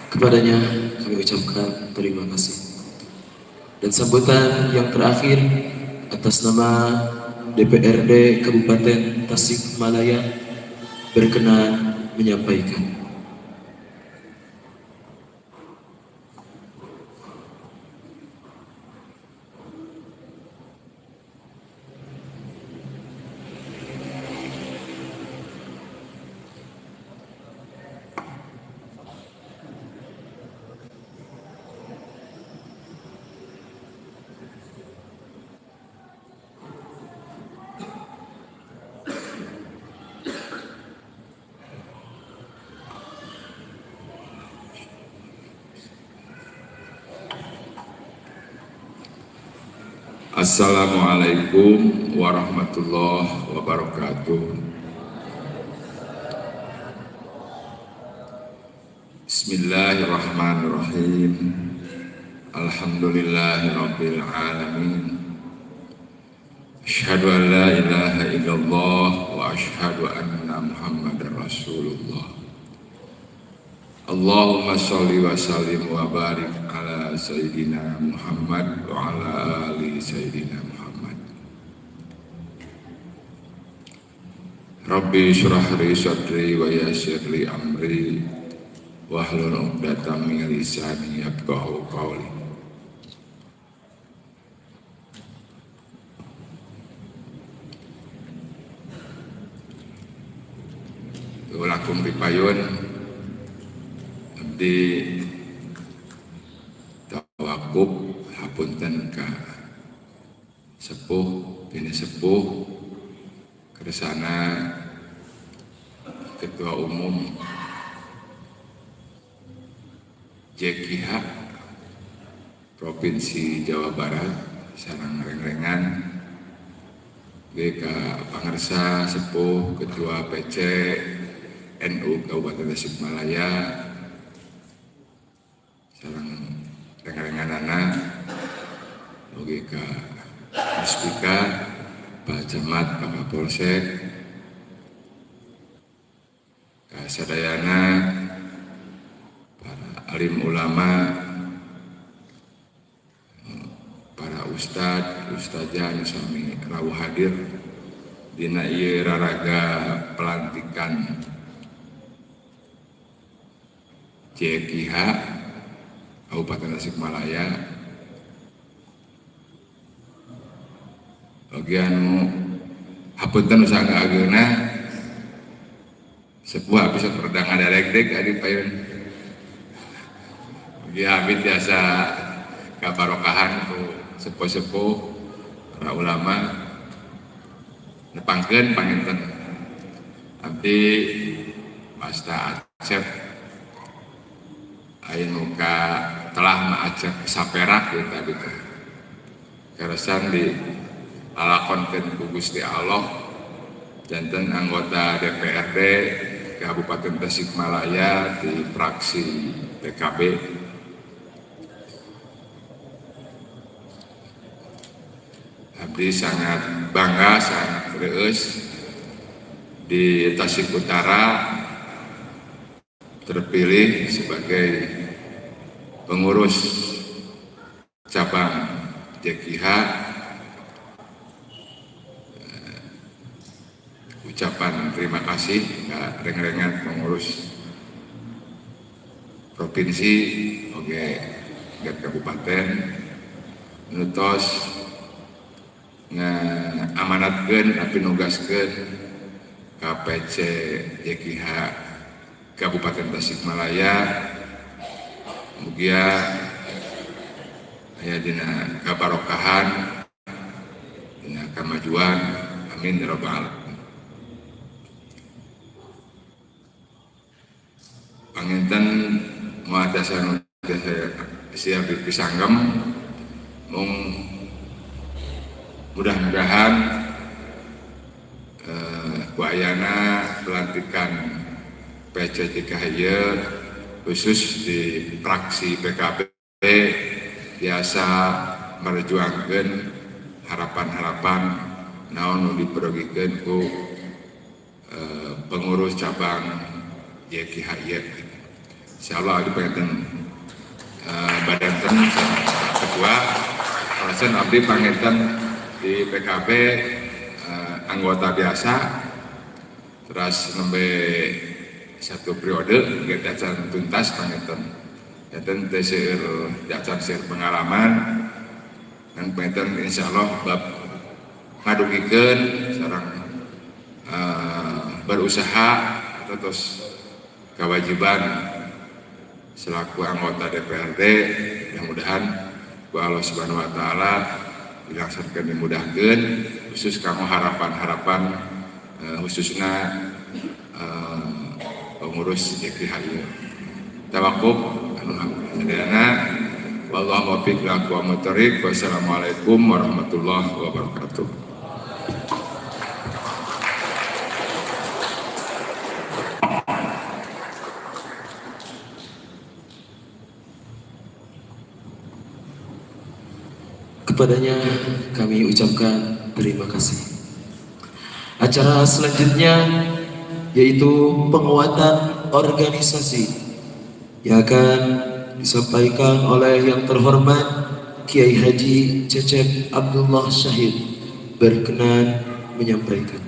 Kepadanya kami ucapkan terima kasih. Dan sambutan yang terakhir atas nama DPRD Kabupaten Tasikmalaya berkenan menyampaikan. Assalamualaikum warahmatullahi wabarakatuh. Bismillahirrahmanirrahim. Alhamdulillahirabbil alamin. Asyhadu an la ilaha illallah wa asyhadu anna Muhammadar Rasulullah. Allahumma sholli wa sallim wa barik ala Sayyidina Muhammad wa ala ali Sayyidina Muhammad. Rabbi syrah li sadri wa yassir li amri wahlul 'uqdatam min lisani yafqahu qawli. Ulakum ripayun di tawakub hapunten ka sepuh bini sepuh kersana Ketua Umum JKH Provinsi Jawa Barat sareng reng-rengan GK pangarsa sepuh Ketua PC NU Kabupaten Tasikmalaya sareng rengan-renganana oge ka Muspika Pak Camat Pak Kapolsek ka sadayana para alim ulama, para ustad ustazah anu sami rawuh hadir dina ieu raraga pelantikan JKH Kabupaten Tasikmalaya. Bagi anu Apunten usaha ageuna sebuah bisa perdang ada rek-rek adi payun. Dia habis biasa kabarokahan ku sepuh-sepuh para ulama nepangkeun panginten abdi Masta Acep aya muka telah maacep saperak gitu tadi teh keresan di lalakonkeun ku Gusti Allah janten anggota DPRD Kabupaten Tasikmalaya di fraksi PKB. Abdi sangat bangga, sangat reus di Tasik Utara terpilih sebagai pengurus cabang JKH. Ucapan terima kasih reng-rengan pengurus provinsi oke kabupaten nutos amanatkeun api nugaskeun KPC JKH Kabupaten Tasikmalaya mugia aya dina kabarokahan dina kamajuan amin ya rabbal alamin. Panginten muadasan siap dipisanggem mung mudah-mudahan kuayana pelantikan PCJKH khusus di fraksi PKB biasa merjuangkan harapan-harapan naon diperogikeun ku pengurus cabang JKH. Insyaallah di panginten badanten ketua alasan abdi panginten di PKB anggota biasa terus nembe satu periode kita akan tuntas panginten dan tesir jacan sir pengalaman dan panginten insyaallah bab ngadugikeun sareng berusaha terus kewajiban selaku anggota DPRD mudah-mudahan ku Allah Subhanahu wa taala dilaksanakan dimudahkeun khusus kamu harapan-harapan khususnya pengurus JKH. Tawakuf sadayana wallahu muwaffiq ila aqwamit thoriq. Wassalamualaikum warahmatullahi wabarakatuh. Kepadanya kami ucapkan terima kasih. Acara selanjutnya yaitu penguatan organisasi yang akan disampaikan oleh yang terhormat Kiai Haji Cecep Abdullah Syahid berkenan menyampaikan.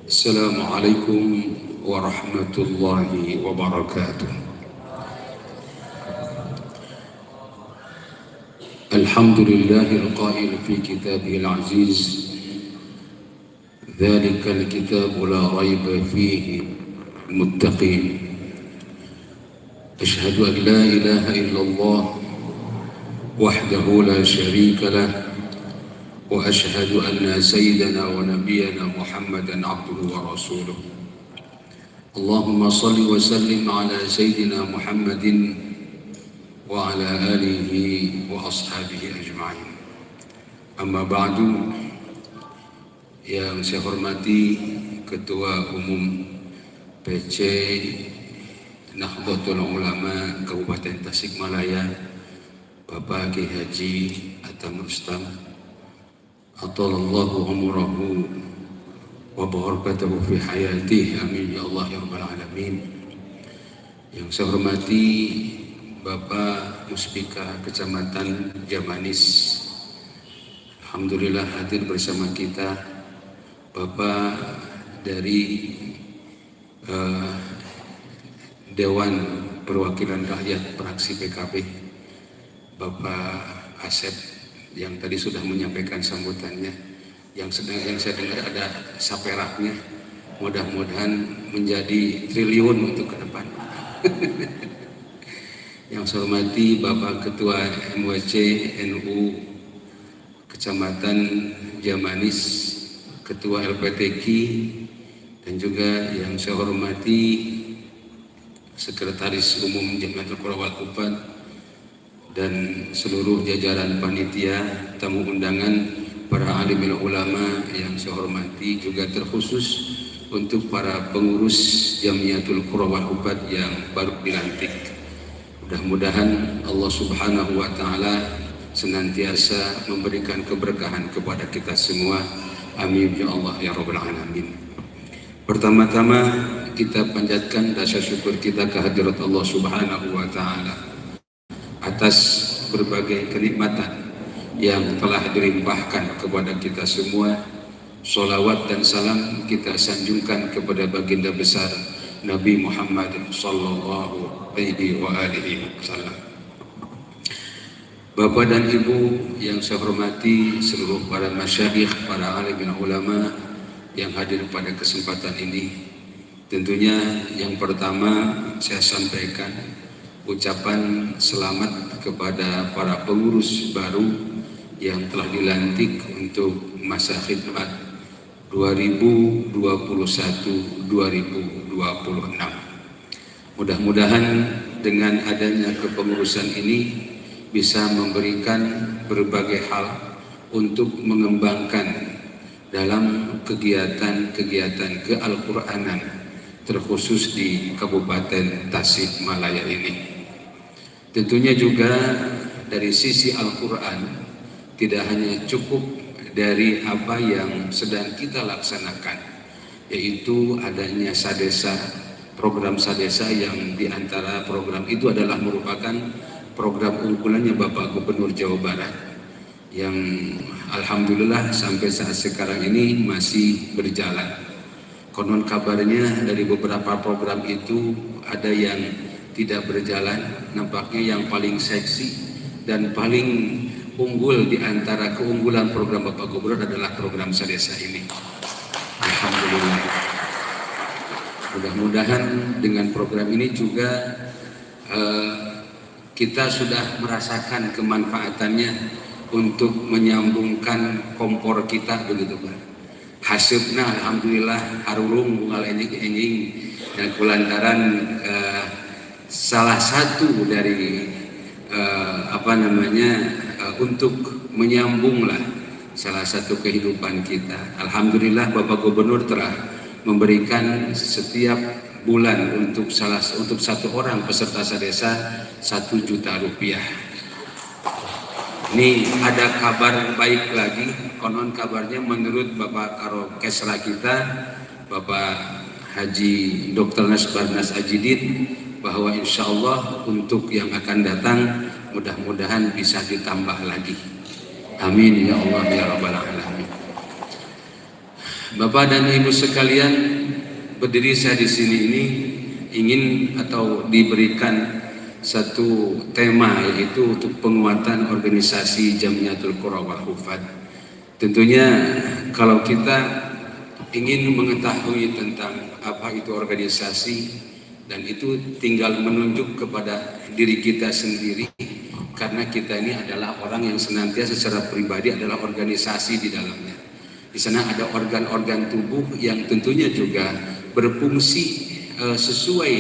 Assalamualaikum warahmatullahi wabarakatuh. Alhamdulillahil qail fi kitabihil aziz dzalikal kitabu la raiba fihi muttaqin. Asyhadu an la ilaha illallah wahdahu la syarika lah وأشهد أن سيدنا ونبينا محمدا عبده ورسوله. اللهم صل وسلم على سيدنا محمد وعلى آله وأصحابه أجمعين. أما بعد, yang saya hormati Ketua Umum PC Nahdlatul Ulama Kabupaten Tasikmalaya Bapak Kiai Haji Atam Rustam Atalallahu umurahu wa barakatuhu fi hayatih, amin ya Allah ya rabbal alamin. Yang saya hormati Bapak Muspika Kecamatan Jamanis, alhamdulillah hadir bersama kita. Bapak dari Dewan Perwakilan Rakyat Fraksi PKB, Bapak Asep, yang tadi sudah menyampaikan sambutannya, yang saya dengar ada saperaknya, mudah-mudahan menjadi triliun untuk ke depan. Yang saya hormati Bapak Ketua MWC NU Kecamatan Jamanis, Ketua LPTQ, dan juga yang saya hormati Sekretaris Umum Jamiatul Qura wal Hufadz dan seluruh jajaran panitia, tamu undangan, para alim ulama yang saya hormati, juga terkhusus untuk para pengurus Jamiatul Qura wal Hufadz yang baru dilantik. Mudah-mudahan Allah Subhanahu wa Ta'ala senantiasa memberikan keberkahan kepada kita semua. Amin ya Allah ya Rabbal Alamin. Pertama-tama kita panjatkan rasa syukur kita kehadirat Allah Subhanahu wa Ta'ala atas berbagai kenikmatan yang telah dilimpahkan kepada kita semua. Sholawat dan salam kita sanjungkan kepada baginda besar Nabi Muhammad sallallahu alaihi wasallam. Bapak dan Ibu yang saya hormati, seluruh para masyayikh, para alim ulama yang hadir pada kesempatan ini, tentunya yang pertama saya sampaikan ucapan selamat kepada para pengurus baru yang telah dilantik untuk masa khidmat 2021-2026. Mudah-mudahan dengan adanya kepengurusan ini bisa memberikan berbagai hal untuk mengembangkan dalam kegiatan-kegiatan keal-Quranan terkhusus di Kabupaten Tasikmalaya ini. Tentunya juga dari sisi Al-Quran tidak hanya cukup dari apa yang sedang kita laksanakan, yaitu adanya sadesa, program sadesa yang diantara program itu adalah merupakan program unggulannya Bapak Gubernur Jawa Barat yang alhamdulillah sampai saat sekarang ini masih berjalan. Konon kabarnya dari beberapa program itu ada yang tidak berjalan, nampaknya yang paling seksi dan paling unggul di antara keunggulan program Bapak Gubernur adalah program sadesa ini. Alhamdulillah. Mudah-mudahan dengan program ini juga kita sudah merasakan kemanfaatannya untuk menyambungkan kompor kita, begitu Pak. Hasibna alhamdulillah harurung bungal enjing dan kulantaran salah satu dari untuk menyambunglah salah satu kehidupan kita. Alhamdulillah Bapak Gubernur telah memberikan setiap bulan untuk satu orang peserta sadesa 1 juta rupiah. Ini ada kabar baik lagi, konon kabarnya menurut Bapak Karokesra kita, Bapak Haji Dr. Nasbarnas Ajidin, bahwa insya Allah untuk yang akan datang mudah-mudahan bisa ditambah lagi. Amin ya Allah ya Rabbal Alamin. Bapak dan Ibu sekalian, berdiri saya di sini ini ingin atau diberikan satu tema, yaitu untuk penguatan organisasi Jamiatul Qura wal Hufadz. Tentunya kalau kita ingin mengetahui tentang apa itu organisasi, dan itu tinggal menunjuk kepada diri kita sendiri, karena kita ini adalah orang yang senantiasa secara pribadi adalah organisasi di dalamnya. Di sana ada organ-organ tubuh yang tentunya juga berfungsi sesuai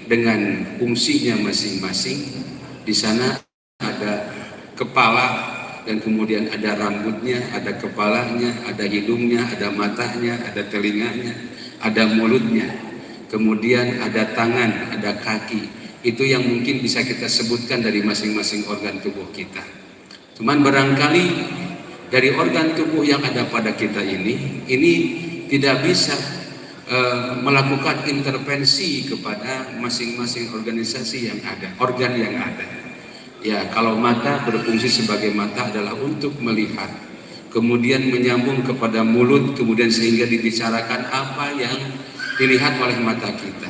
dengan fungsinya masing-masing. Di sana ada kepala dan kemudian ada rambutnya, ada kepalanya, ada hidungnya, ada matanya, ada telinganya, ada mulutnya, kemudian ada tangan, ada kaki. Itu yang mungkin bisa kita sebutkan dari masing-masing organ tubuh kita. Cuman barangkali dari organ tubuh yang ada pada kita ini tidak bisa melakukan intervensi kepada masing-masing organisasi yang ada, organ yang ada. Ya, kalau mata berfungsi sebagai mata adalah untuk melihat, kemudian menyambung kepada mulut, kemudian sehingga dibicarakan apa yang dilihat oleh mata kita.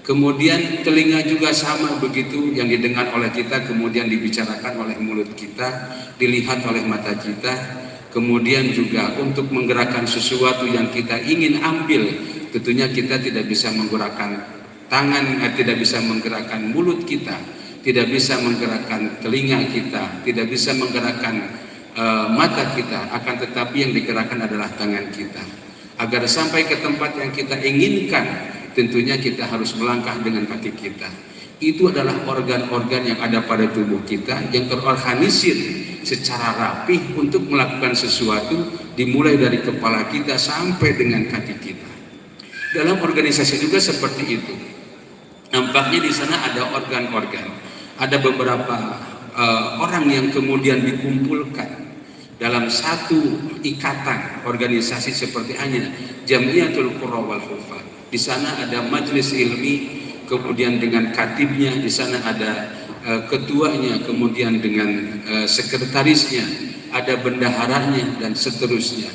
Kemudian telinga juga sama begitu, yang didengar oleh kita kemudian dibicarakan oleh mulut kita, dilihat oleh mata kita. Kemudian juga untuk menggerakkan sesuatu yang kita ingin ambil, tentunya kita tidak bisa menggerakkan tangan, tidak bisa menggerakkan mulut kita, tidak bisa menggerakkan telinga kita, tidak bisa menggerakkan mata kita, akan tetapi yang digerakkan adalah tangan kita. Agar sampai ke tempat yang kita inginkan, tentunya kita harus melangkah dengan kaki kita. Itu adalah organ-organ yang ada pada tubuh kita yang terorganisir secara rapih untuk melakukan sesuatu, dimulai dari kepala kita sampai dengan kaki kita. Dalam organisasi juga seperti itu. Nampaknya di sana ada organ-organ, ada beberapa orang yang kemudian dikumpulkan dalam satu ikatan organisasi seperti hanya Jamiatul Qurra wal Hufadz. Di sana ada majelis ilmi, kemudian dengan katibnya, di sana ada ketuanya, kemudian dengan sekretarisnya, ada bendaharanya dan seterusnya.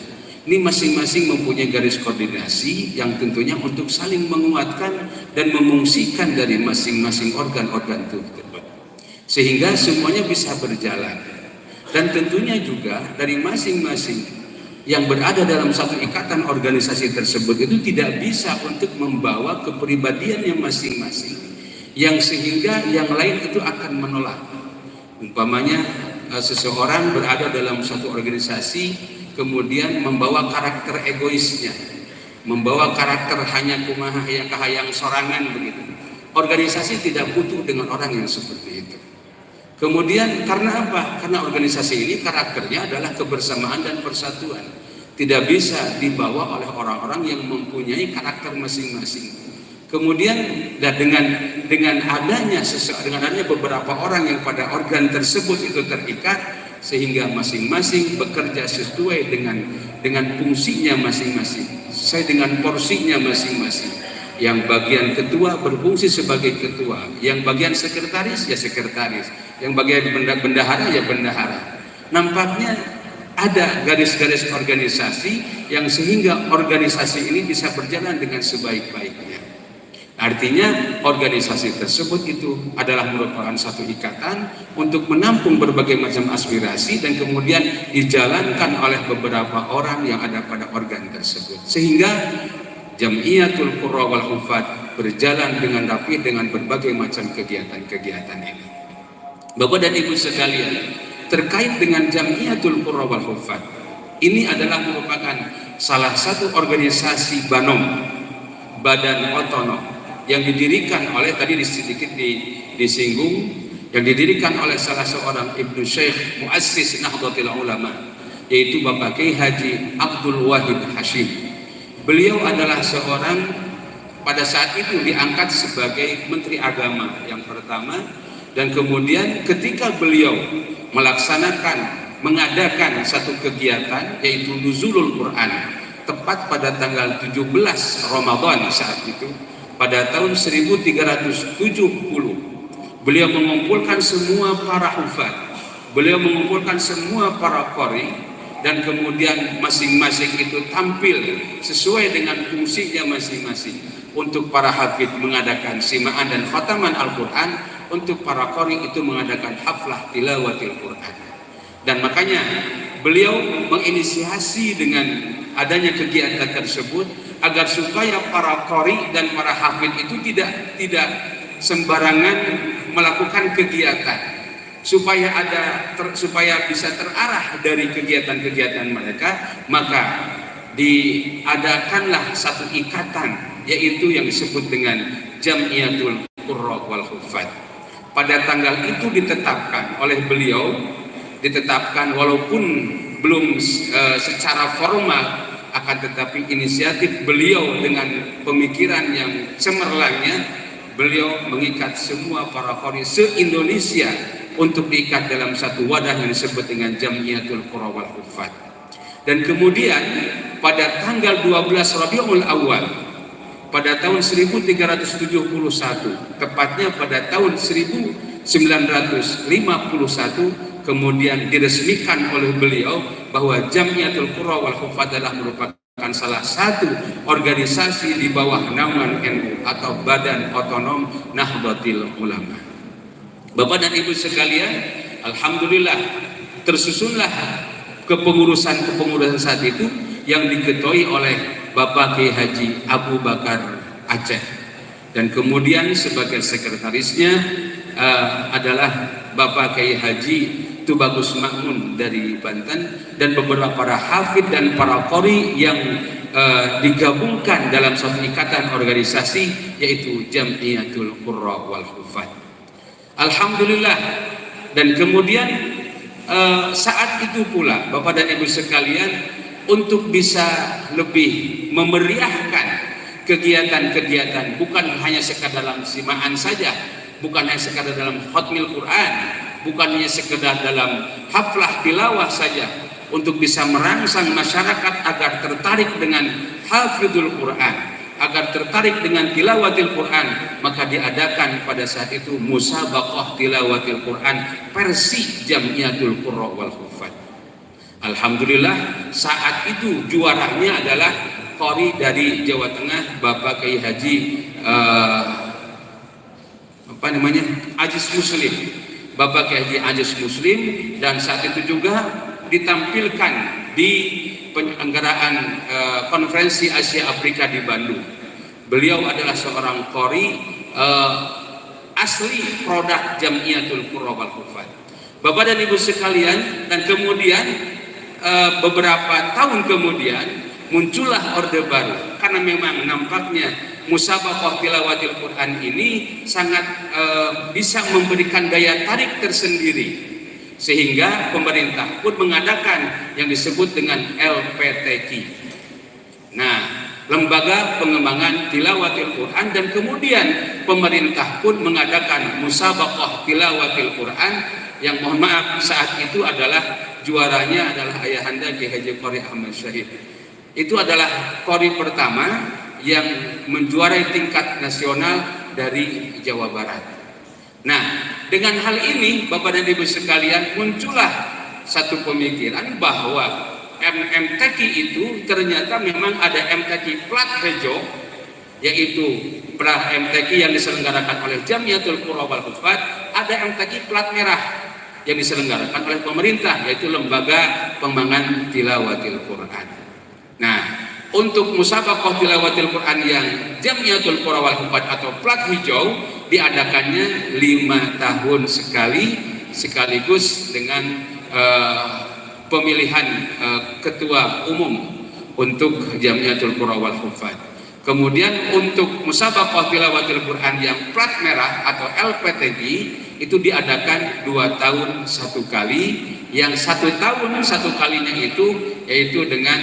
Ini masing-masing mempunyai garis koordinasi yang tentunya untuk saling menguatkan dan memungsikan dari masing-masing organ-organ tubuh, sehingga semuanya bisa berjalan. Dan tentunya juga dari masing-masing yang berada dalam satu ikatan organisasi tersebut itu tidak bisa untuk membawa kepribadiannya masing-masing, yang sehingga yang lain itu akan menolak. Umpamanya seseorang berada dalam satu organisasi kemudian membawa karakter egoisnya, membawa karakter hanya kumaha yang kahayang sorangan begitu. Organisasi tidak butuh dengan orang yang seperti itu. Kemudian karena apa? Karena organisasi ini karakternya adalah kebersamaan dan persatuan. Tidak bisa dibawa oleh orang-orang yang mempunyai karakter masing-masing. Kemudian dengan adanya beberapa orang yang pada organ tersebut itu terikat, sehingga masing-masing bekerja sesuai dengan fungsinya masing-masing, sesuai dengan porsinya masing-masing. Yang bagian ketua berfungsi sebagai ketua, yang bagian sekretaris ya sekretaris, yang bagian bendahara ya bendahara. Nampaknya ada garis-garis organisasi yang sehingga organisasi ini bisa berjalan dengan sebaik-baiknya. Artinya organisasi tersebut itu adalah merupakan satu ikatan untuk menampung berbagai macam aspirasi dan kemudian dijalankan oleh beberapa orang yang ada pada organ tersebut, sehingga Jamiatul Qurra wal Hufadz berjalan dengan rapi dengan berbagai macam kegiatan-kegiatan ini. Bapak dan Ibu sekalian, terkait dengan Jamiatul Qurra wal Hufadz, ini adalah merupakan salah satu organisasi Banom, badan otonom, yang didirikan oleh, tadi sedikit disinggung, yang didirikan oleh salah seorang Ibnu Syekh Muassis Nahdlatul Ulama, yaitu Bapak Kiai Haji Abdul Wahid Hashim. Beliau adalah seorang, pada saat itu diangkat sebagai Menteri Agama yang pertama, dan kemudian ketika beliau mengadakan satu kegiatan yaitu Nuzulul Quran, tepat pada tanggal 17 Ramadan saat itu, pada tahun 1370, beliau mengumpulkan semua para hufadz, beliau mengumpulkan semua para qari, dan kemudian masing-masing itu tampil sesuai dengan fungsinya masing-masing. Untuk para hafidz mengadakan simaan dan khataman Al-Quran, untuk para qari itu mengadakan haflah tilawatil Quran. Dan makanya beliau menginisiasi dengan adanya kegiatan tersebut agar supaya para qari dan para hafidz itu tidak sembarangan melakukan kegiatan, supaya bisa terarah dari kegiatan-kegiatan mereka, maka diadakanlah satu ikatan, yaitu yang disebut dengan Jamiatul Qurra wal Hufadz. Pada tanggal itu ditetapkan oleh beliau, walaupun belum secara formal, akan tetapi inisiatif beliau dengan pemikiran yang cemerlangnya, beliau mengikat semua para qari se-Indonesia untuk diikat dalam satu wadah yang disebut dengan Jamiatul Qurra wal Hufadz. Dan kemudian pada tanggal 12 Rabiul Awal pada tahun 1371, tepatnya pada tahun 1951, kemudian diresmikan oleh beliau bahwa Jamiatul Qurra wal Huffaz adalah merupakan salah satu organisasi di bawah naungan NU atau Badan Otonom Nahdlatul Ulama. Bapak dan Ibu sekalian, alhamdulillah tersusunlah kepengurusan saat itu yang diketuai oleh Bapak Kiai Haji Abu Bakar Aceh, dan kemudian sebagai sekretarisnya adalah Bapak Kiai Haji Tubagus Makmun dari Banten, dan beberapa para hafid dan para qori yang digabungkan dalam suatu ikatan organisasi yaitu Jamiatul Qurra wal Huffaz. Alhamdulillah. Dan kemudian saat itu pula Bapak dan Ibu sekalian, untuk bisa lebih memeriahkan kegiatan-kegiatan, bukan hanya sekadar dalam simaan saja, bukan hanya sekadar dalam khatmil Quran, bukan hanya sekedar dalam haflah tilawah saja, untuk bisa merangsang masyarakat agar tertarik dengan hafidul Quran, agar tertarik dengan tilawatil Quran, maka diadakan pada saat itu musabaqah tilawatil Quran versi Jamiatul Qurra wal Huffaz. Alhamdulillah saat itu juaranya adalah qori dari Jawa Tengah, Bapak Kiai Haji Aziz Muslim, Bapak Kiai Haji Aziz Muslim, dan saat itu juga ditampilkan di penyelenggaraan konferensi Asia Afrika di Bandung. Beliau adalah seorang qori asli produk Jamiatul Qurra wal Huffaz. Bapak dan Ibu sekalian, dan kemudian beberapa tahun kemudian muncullah orde baru, karena memang nampaknya musabaqah tilawatil Quran ini sangat bisa memberikan daya tarik tersendiri, sehingga pemerintah pun mengadakan yang disebut dengan LPTQ. Nah, Lembaga Pengembangan Tilawatil Quran, dan kemudian pemerintah pun mengadakan musabaqah tilawatil Quran yang mohon maaf saat itu adalah juaranya adalah ayahanda Kiai Haji Qori Ahmad Syahid. Itu adalah qori pertama yang menjuarai tingkat nasional dari Jawa Barat. Nah, dengan hal ini Bapak dan Ibu sekalian, muncullah satu pemikiran bahwa MTQ itu ternyata memang ada MTQ plat hijau, yaitu MTQ yang diselenggarakan oleh Jamiatul Qurra wal Huffaz, ada MTQ plat merah yang diselenggarakan oleh pemerintah, yaitu Lembaga Pengembangan Tilawatil Quran. Nah, untuk musabaqah tilawatil Quran yang Jamiatul Qurra wal Huffaz atau plat hijau diadakannya 5 tahun sekali, sekaligus dengan pemilihan ketua umum untuk Jamiatul Qurra wal Huffaz. Kemudian untuk musabaqah tilawatil Quran yang plat merah atau LPTQ itu diadakan 2 tahun 1 kali, yang 1 tahun 1 kalinya itu yaitu dengan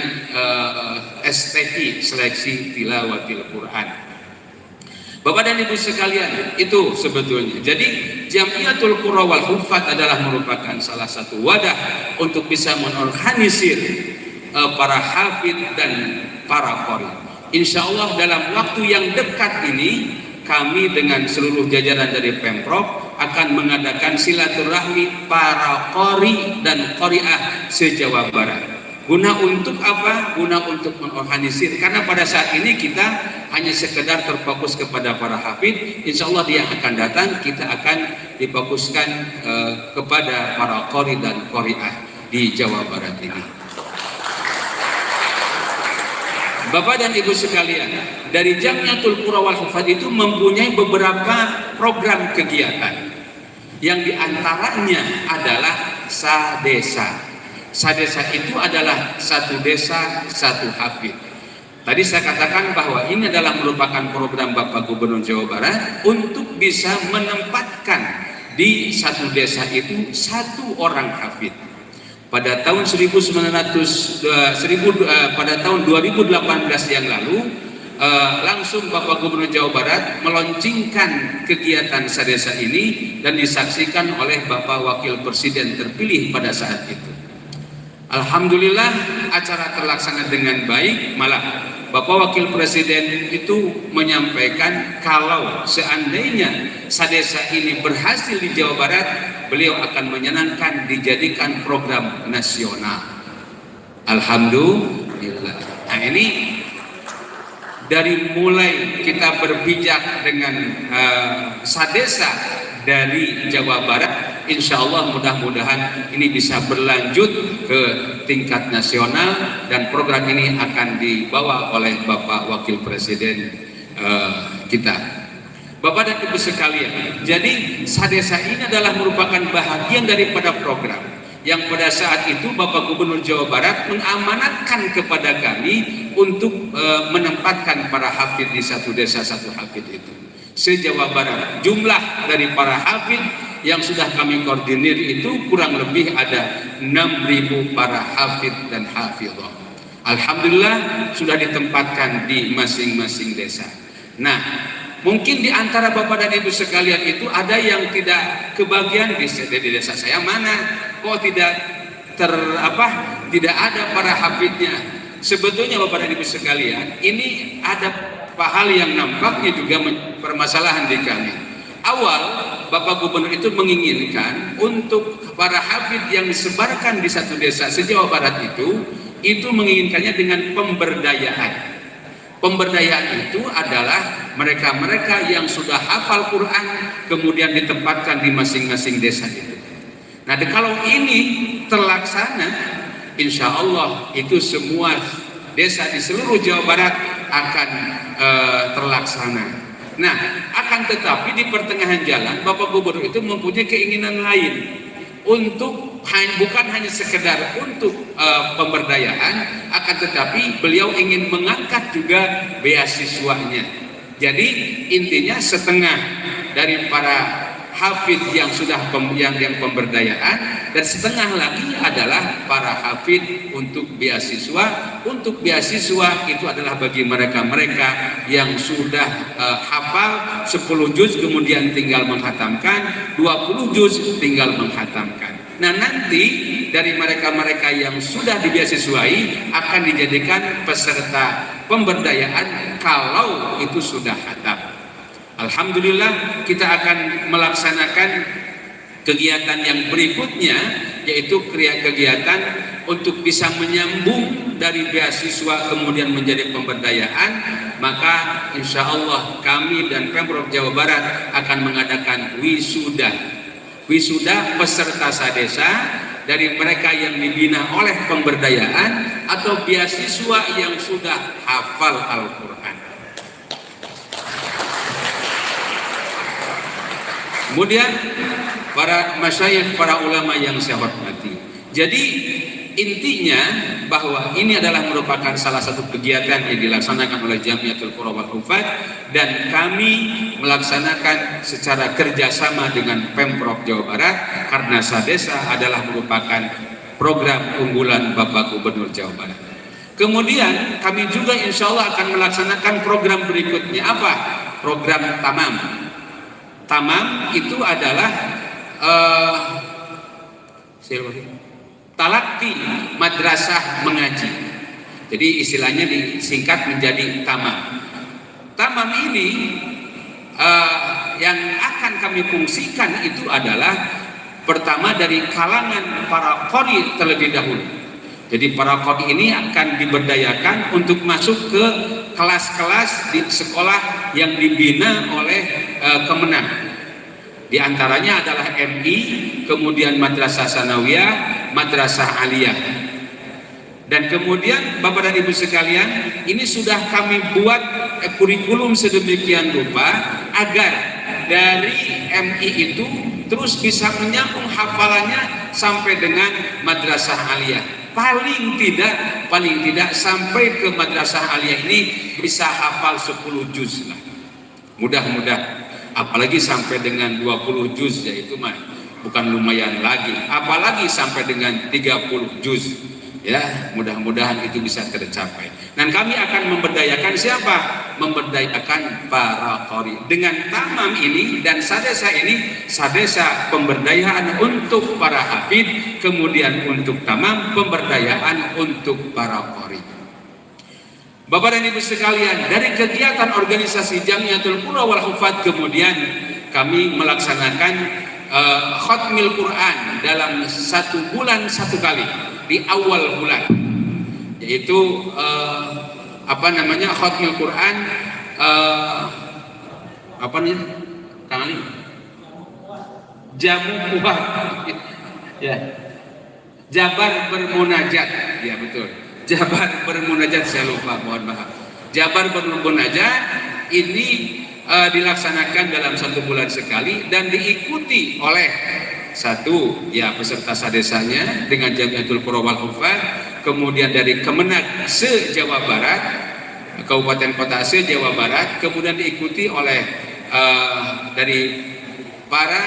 STQ, seleksi tilawatil Quran. Bapak dan Ibu sekalian, itu sebetulnya. Jadi Jamiatul Qurra wal Huffaz adalah merupakan salah satu wadah untuk bisa menorganisir para hafid dan para qori. Insya Allah dalam waktu yang dekat ini kami dengan seluruh jajaran dari Pemprov akan mengadakan silaturahmi para qori dan qoriah se-Jawa Barat. Guna untuk apa? Guna untuk menorganisir, karena pada saat ini kita hanya sekedar terfokus kepada para hafid. Insya Allah dia akan datang, kita akan difokuskan kepada para qori dan qoriah di Jawa Barat ini. Bapak dan Ibu sekalian, dari Jamiatul Qurra wal Huffaz itu mempunyai beberapa program kegiatan, yang diantaranya adalah sadesa. Sadesa itu adalah satu desa satu hafid. Tadi saya katakan bahwa ini adalah merupakan program Bapak Gubernur Jawa Barat untuk bisa menempatkan di satu desa itu 1 orang hafid. Pada tahun 2018 yang lalu, langsung Bapak Gubernur Jawa Barat meluncurkan kegiatan sadesa ini dan disaksikan oleh Bapak Wakil Presiden terpilih pada saat itu. Alhamdulillah acara terlaksana dengan baik, malah Bapak Wakil Presiden itu menyampaikan kalau seandainya Sadesa ini berhasil di Jawa Barat, beliau akan menyenangkan dijadikan program nasional. Alhamdulillah. Nah, ini dari mulai kita berpijak dengan Sadesa dari Jawa Barat, insya Allah mudah-mudahan ini bisa berlanjut ke tingkat nasional dan program ini akan dibawa oleh Bapak Wakil Presiden kita. Bapak dan Ibu sekalian, jadi Sadesa ini adalah merupakan bahagian daripada program yang pada saat itu Bapak Gubernur Jawa Barat mengamanatkan kepada kami untuk menempatkan para hafid di satu desa satu hafid itu. Se-Jawa Barat, jumlah dari para hafid yang sudah kami koordinir itu kurang lebih ada 6.000 para hafid dan hafidhah. Alhamdulillah sudah ditempatkan di masing-masing desa. Nah, mungkin di antara Bapak dan Ibu sekalian itu ada yang tidak kebagian di desa saya mana, kok tidak ada para hafidnya. Sebetulnya Bapak dan Ibu sekalian, ini ada hal yang nampaknya juga permasalahan di kami. Awal Bapak Gubernur itu menginginkan untuk para hafid yang disebarkan di satu desa se-Jawa Barat itu menginginkannya dengan pemberdayaan. Pemberdayaan itu adalah mereka-mereka yang sudah hafal Quran kemudian ditempatkan di masing-masing desa itu. Nah, kalau ini terlaksana, insya Allah itu semua desa di seluruh Jawa Barat akan terlaksana. Nah, akan tetapi di pertengahan jalan Bapak Gubernur itu mempunyai keinginan lain untuk bukan hanya sekedar untuk pemberdayaan, akan tetapi beliau ingin mengangkat juga beasiswanya. Jadi intinya setengah dari para hafid yang sudah yang pemberdayaan dan setengah lagi adalah para hafid untuk beasiswa. Untuk beasiswa itu adalah bagi mereka-mereka yang sudah hafal 10 juz kemudian tinggal menghatamkan, 20 juz tinggal menghatamkan. Nah, nanti dari mereka-mereka yang sudah dibeasiswai akan dijadikan peserta pemberdayaan kalau itu sudah khatam. Alhamdulillah kita akan melaksanakan kegiatan yang berikutnya, yaitu kegiatan untuk bisa menyambung dari beasiswa kemudian menjadi pemberdayaan. Maka insya Allah kami dan Pemprov Jawa Barat akan mengadakan wisuda peserta Sadesa dari mereka yang dibina oleh pemberdayaan atau beasiswa yang sudah hafal Al-Quran. Kemudian para masyayikh, para ulama yang saya hormati. Jadi intinya bahwa ini adalah merupakan salah satu kegiatan yang dilaksanakan oleh Jamiatul Qura wal Hufaz dan kami melaksanakan secara kerjasama dengan Pemprov Jawa Barat karena Sadesa adalah merupakan program unggulan Bapak Gubernur Jawa Barat. Kemudian kami juga insya Allah akan melaksanakan program berikutnya. Apa? Program Tamam. Tamam itu adalah talaqi madrasah mengaji. Jadi istilahnya disingkat menjadi tamam. Tamam ini yang akan kami fungsikan itu adalah pertama dari kalangan para qori terlebih dahulu. Jadi para qori ini akan diberdayakan untuk masuk ke kelas-kelas di sekolah yang dibina oleh Kemenang. Di antaranya adalah MI, kemudian Madrasah Sanawiyah, Madrasah Aliyah. Dan kemudian Bapak dan Ibu sekalian, ini sudah kami buat kurikulum sedemikian rupa agar dari MI itu terus bisa menyambung hafalannya sampai dengan Madrasah Aliyah. Paling tidak sampai ke Madrasah Aliyah ini bisa hafal 10 juz lah. Mudah-mudahan. Apalagi sampai dengan 20 juz, yaitu mah bukan lumayan lagi. Apalagi sampai dengan 30 juz. Ya, mudah-mudahan itu bisa tercapai. Dan kami akan memberdayakan siapa? Memberdayakan para qori. Dengan Tamam ini dan Sadesa ini, Sadesa pemberdayaan untuk para hafid, kemudian untuk Tamam pemberdayaan untuk para qori. Bapak dan Ibu sekalian, dari kegiatan organisasi Jamiatul Qurra wal Hufadz kemudian kami melaksanakan khatmil Quran dalam 1 bulan 1 kali di awal bulan, yaitu khatmil Quran Kang Ali? Jamu kuat, ya. Jabar bermunajat, ya betul. Jabar bermunajat, saya lupa, mohon maaf. Jabar bermunajat ini dilaksanakan dalam 1 bulan sekali dan diikuti oleh satu ya peserta sadesanya dengan Jamiatul Qurra wal Hufadz, kemudian dari Kemenag se-Jawa Barat, Kabupaten Kota se-Jawa Barat, kemudian diikuti oleh dari para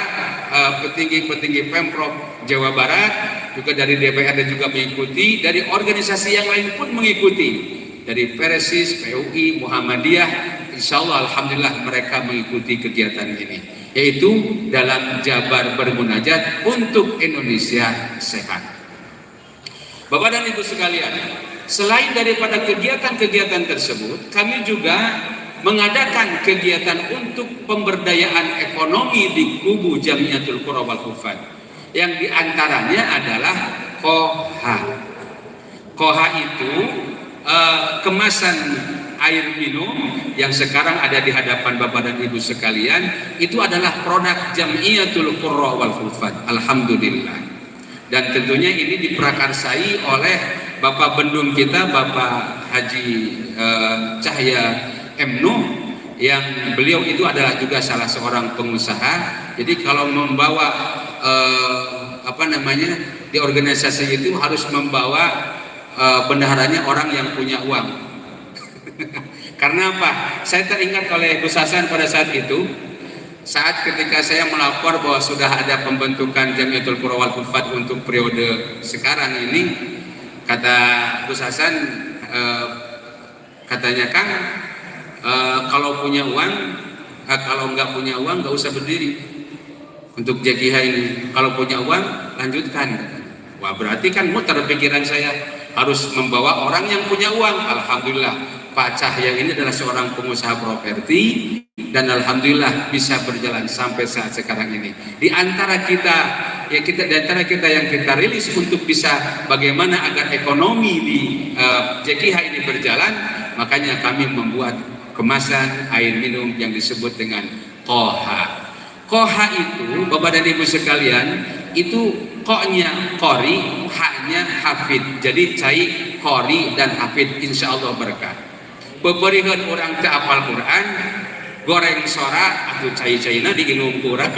petinggi-petinggi Pemprov Jawa Barat, juga dari DPRD juga mengikuti, dari organisasi yang lain pun mengikuti, dari Persis, PUI, Muhammadiyah, insya Allah alhamdulillah mereka mengikuti kegiatan ini, yaitu dalam Jabar bermunajat untuk Indonesia sehat. Bapak dan Ibu sekalian, selain daripada kegiatan-kegiatan tersebut, kami juga mengadakan kegiatan untuk pemberdayaan ekonomi di kubu Jamiatul Qurra wal Hufadz, yang diantaranya adalah KOHA. KOHA itu kemasan air minum yang sekarang ada di hadapan Bapak dan Ibu sekalian, itu adalah produk Jamiatul Qurra wal Hufadz, alhamdulillah. Dan tentunya ini diprakarsai oleh Bapak Bendung kita, Bapak Haji Cahya M. Nuh, yang beliau itu adalah juga salah seorang pengusaha. Jadi kalau membawa di organisasi itu harus membawa bendaharanya orang yang punya uang. Karena apa? Saya teringat oleh Gus Hasan pada saat itu, saat ketika saya melapor bahwa sudah ada pembentukan Jamiatul Qurra wal Hufadz untuk periode sekarang ini, kata Gus Hasan, katanya Kang, kalau punya uang, kalau nggak punya uang nggak usah berdiri untuk JKH ini. Kalau punya uang lanjutkan. Wah, berarti kan muter pikiran saya, harus membawa orang yang punya uang. Alhamdulillah Pak Cahya ini adalah seorang pengusaha properti dan alhamdulillah bisa berjalan sampai saat sekarang ini. Di antara kita yang kita rilis untuk bisa bagaimana agar ekonomi di JKH ini berjalan, makanya kami membuat kemasan air minum yang disebut dengan KOHA. KOHA itu, Bapak dan Ibu sekalian, itu ko-nya qori, ha-nya hafid. Jadi cai qori dan hafid, insya Allah berkah. Beberihan orang ke apal Quran, goreng sora atau cai-caina diinum kurang.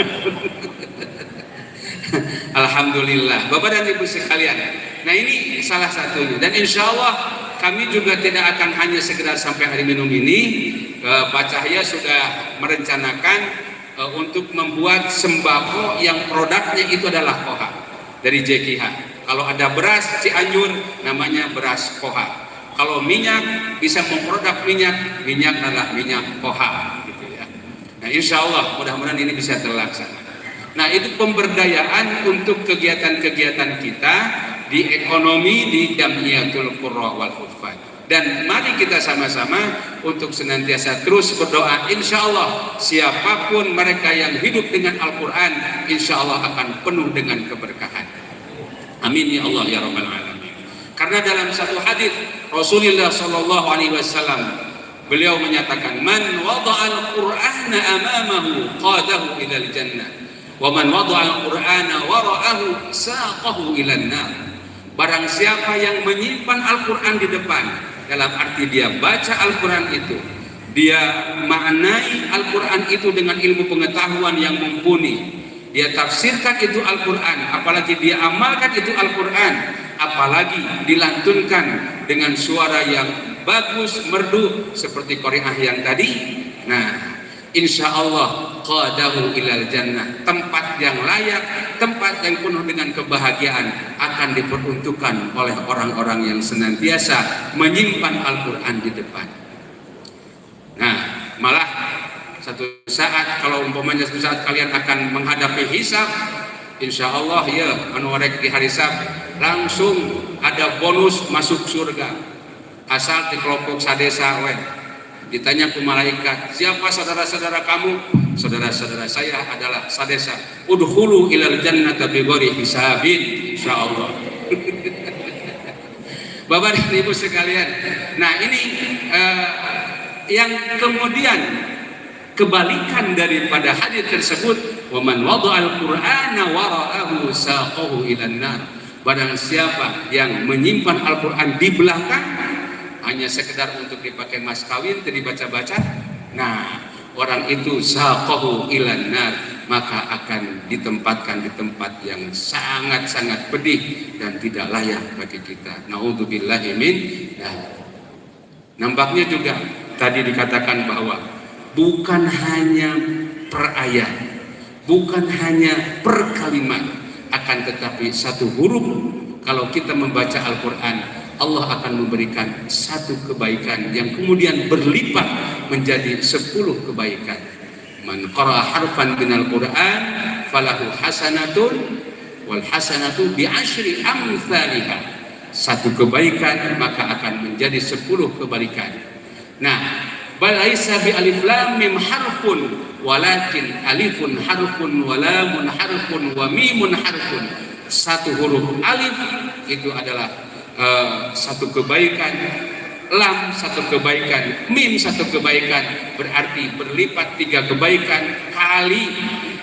Alhamdulillah, Bapak dan Ibu sekalian. Nah, ini salah satunya. Dan insya Allah kami juga tidak akan hanya sekedar sampai air minum ini. Pak Cahya sudah merencanakan untuk membuat sembako yang produknya itu adalah KOHA dari JKH. Kalau ada beras Cianjur namanya beras KOHA. Kalau minyak bisa memproduk minyak adalah minyak KOHA gitu ya. Nah, insya Allah mudah-mudahan ini bisa terlaksana. Nah, itu pemberdayaan untuk kegiatan-kegiatan kita di ekonomi di Jamiatul Qurra wal Hufadz. Dan mari kita sama-sama untuk senantiasa terus berdoa, insya Allah siapapun mereka yang hidup dengan Al-Quran, insya Allah akan penuh dengan keberkahan. Amin ya Allah ya Rabbal Alamin. Karena dalam satu hadis Rasulullah Sallallahu Alaihi Wasallam, beliau menyatakan, man wada'al Qur'ana amamahu qadahu ilal jannah, wa man wada'al Qur'ana wara'ahu saqahu ilan nar. Barang siapa yang menyimpan Al-Quran di depan, dalam arti dia baca Al-Quran itu, dia maknai Al-Quran itu dengan ilmu pengetahuan yang mumpuni, dia tafsirkan itu Al-Quran, apalagi dia amalkan itu Al-Quran, apalagi dilantunkan dengan suara yang bagus, merdu seperti qari'ah yang tadi. Nah, insya Allah qadahu ilal jannah, tempat yang layak, tempat yang penuh dengan kebahagiaan akan diperuntukkan oleh orang-orang yang senantiasa menyimpan Al-Quran di depan. Nah, malah satu saat kalau umpamanya satu saat kalian akan menghadapi hisab, insya Allah ya anuarek di hari hisab langsung ada bonus masuk surga, asal di kelompok sadesa we. Ditanya ke malaikat, siapa saudara-saudara kamu? Saudara-saudara saya adalah sadesa. Udkhulu ilal jannata bighairi hisabin, insyaallah. Bapak dan Ibu sekalian, nah ini yang kemudian kebalikan daripada hadis tersebut, wa man wada'al qur'ana wara'ahu saqahu ilan nar. Barang siapa yang menyimpan Al-Qur'an di belakang hanya sekedar untuk dipakai mas kawin, tidak dibaca-baca, nah orang itu saqahu ilan nar, maka akan ditempatkan di tempat yang sangat-sangat pedih dan tidak layak bagi kita. Naudzubillahi min dzalik. Nampaknya juga tadi dikatakan bahwa bukan hanya per ayat, bukan hanya per kalimat, akan tetapi satu huruf. Kalau kita membaca Al-Quran, Allah akan memberikan satu kebaikan yang kemudian berlipat menjadi 10 kebaikan. Man qara'a harfan minal Qur'an falahu hasanatun wal hasanatu bi asyri amsalihha. Satu kebaikan maka akan menjadi 10 kebaikan. Nah, balaisa bi alif lam mim harfun walakin alifun harfun wa lamun harfun wa mimun harfun. Satu huruf alif itu adalah satu kebaikan, lam satu kebaikan, mim satu kebaikan, berarti berlipat 3 kebaikan kali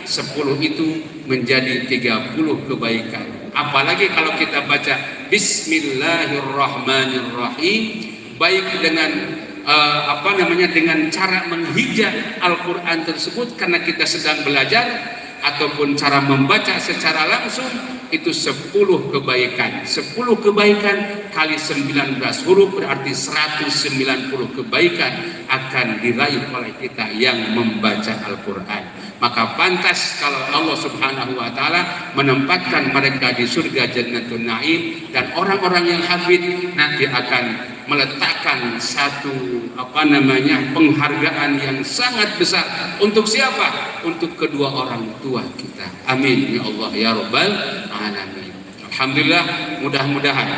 10 itu menjadi 30 kebaikan. Apalagi kalau kita baca Bismillahirrahmanirrahim, baik dengan dengan cara menghijab Al-Quran tersebut karena kita sedang belajar, ataupun cara membaca secara langsung, itu 10 kebaikan. 10 kebaikan kali 19 huruf berarti 190 kebaikan akan diraih oleh kita yang membaca Al-Quran. Maka pantas kalau Allah Subhanahu wa Ta'ala menempatkan mereka di surga Jannatul Na'im, dan orang-orang yang hafid nanti akan meletakkan satu penghargaan yang sangat besar untuk siapa? Untuk kedua orang tua kita. Amin ya Allah ya Rabbal alamin. Alhamdulillah, mudah-mudahan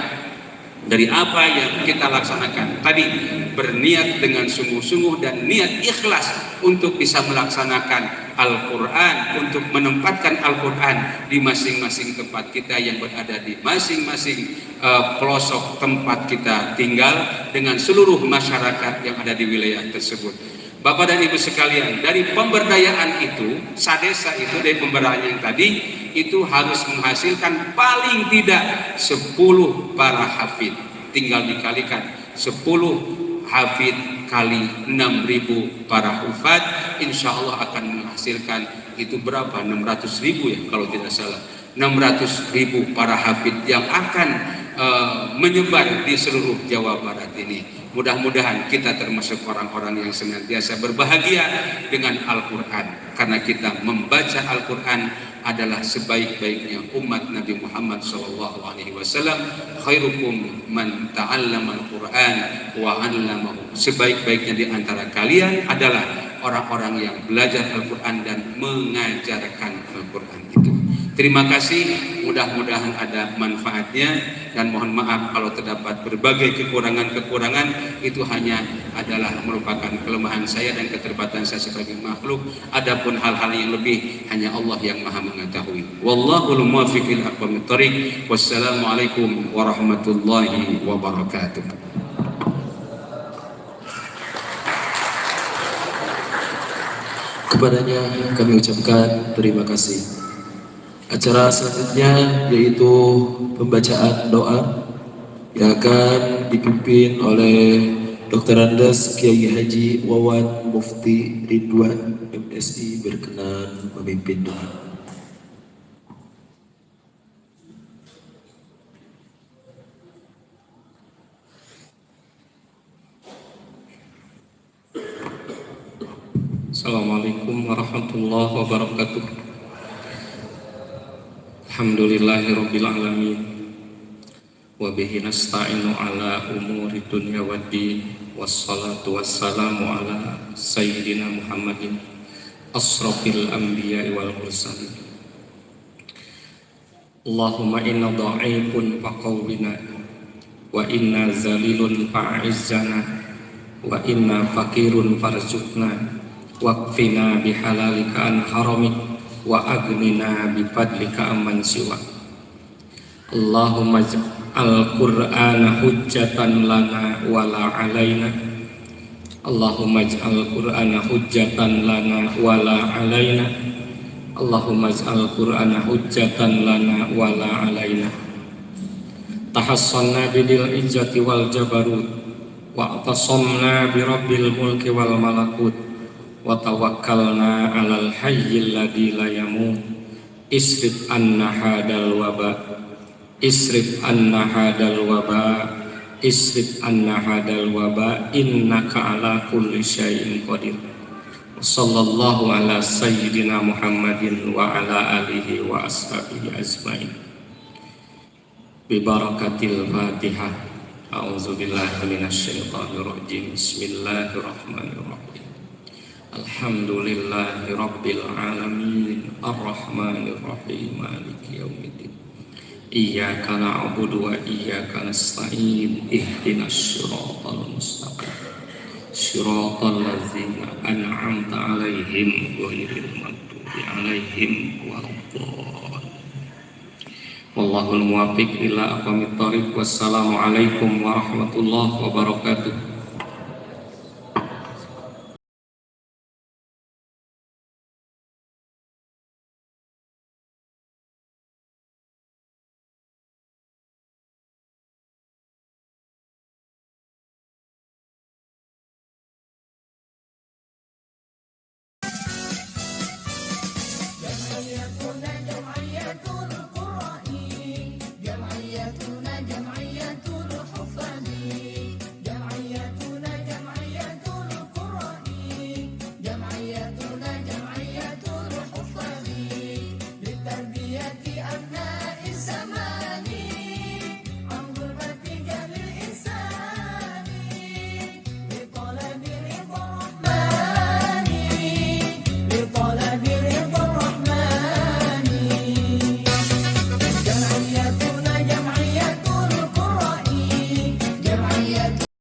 dari apa yang kita laksanakan tadi berniat dengan sungguh-sungguh dan niat ikhlas untuk bisa melaksanakan Al-Quran, untuk menempatkan Al-Quran di masing-masing tempat kita yang berada di masing-masing pelosok tempat kita tinggal dengan seluruh masyarakat yang ada di wilayah tersebut. Bapak dan Ibu sekalian, dari pemberdayaan itu, sadesa itu, dari pemberdayaan yang tadi itu harus menghasilkan paling tidak 10 para hafid. Tinggal dikalikan 10 hafid kali 6.000 para hufad, insya Allah akan menghasilkan itu berapa? 600.000 ya kalau tidak salah. 600.000 para hafid yang akan menyebar di seluruh Jawa Barat ini. Mudah-mudahan kita termasuk orang-orang yang senantiasa berbahagia dengan Al-Quran, karena kita membaca Al-Quran adalah sebaik-baiknya umat Nabi Muhammad SAW. Khairukum man ta'allama Al-Quran wa 'allamahu. Sebaik-baiknya di antara kalian adalah orang-orang yang belajar Al-Quran dan mengajarkan Al-Quran itu. Terima kasih, mudah-mudahan ada manfaatnya, dan mohon maaf kalau terdapat berbagai kekurangan-kekurangan. Itu hanya adalah merupakan kelemahan saya dan keterbatasan saya sebagai makhluk. Adapun hal-hal yang lebih hanya Allah yang Maha mengetahui. Wallahul muwaffiq ila aqwamit thoriq. Wassalamualaikum warahmatullahi wabarakatuh. Kepadanya kami ucapkan terima kasih. Acara selanjutnya yaitu pembacaan doa yang akan dipimpin oleh Dr. Andes Kiai Haji Wawan Mufti Ridwan MSI berkenan memimpin doa. Assalamualaikum warahmatullahi wabarakatuh. Alhamdulillahirabbil alamin. Wa bihi nasta'inu ala umuri dunya waddin. Wassalatu wassalamu ala sayyidina Muhammadin asrafil anbiya'i wal mursalin. Allahumma inna dha'ifun faqawwina wa inna zalilun fa'izzana, wa inna fakirun farzuqna, waqfina bihalalika an haramik, wa agnina bifadlika amman siwa. Allahumma ij'al Qur'ana hujjatan lana wala alaina. Allahumma ij'al Qur'ana hujjatan lana wala alaina. Allahumma ij'al Qur'ana hujjatan lana wala alaina. Tahassanna bidil izzati wal jabarut, wa atasamna bi rabbil mulki wal malakut, wa tawakkalna 'alal hayyil ladzi la yamut. Isrif anna hadal waba, isrif anna hadal waba, isrif anna hadal waba, innaka ala kulli syai'in qadir. Sallallahu ala sayyidina Muhammadin wa ala alihi wa ashabihi ajmain. Bi barakatil Fatihah. A'udzu billahi minasy syaithanir rajim. Bismillahirrahmanirrahim. Alhamdulillahi rabbil alamin, arrahmanir rahim, maliki yaumiddin. Iyyaka na'budu wa iyyaka nasta'in. Ihdinas siratal mustaqim. Siratal ladzina an'amta 'alaihim ghairil maghdubi 'alaihim waladdallin. Wallahul muwaffiq ila aqwamit thoriq. Wassalamu alaikum warahmatullahi wabarakatuh.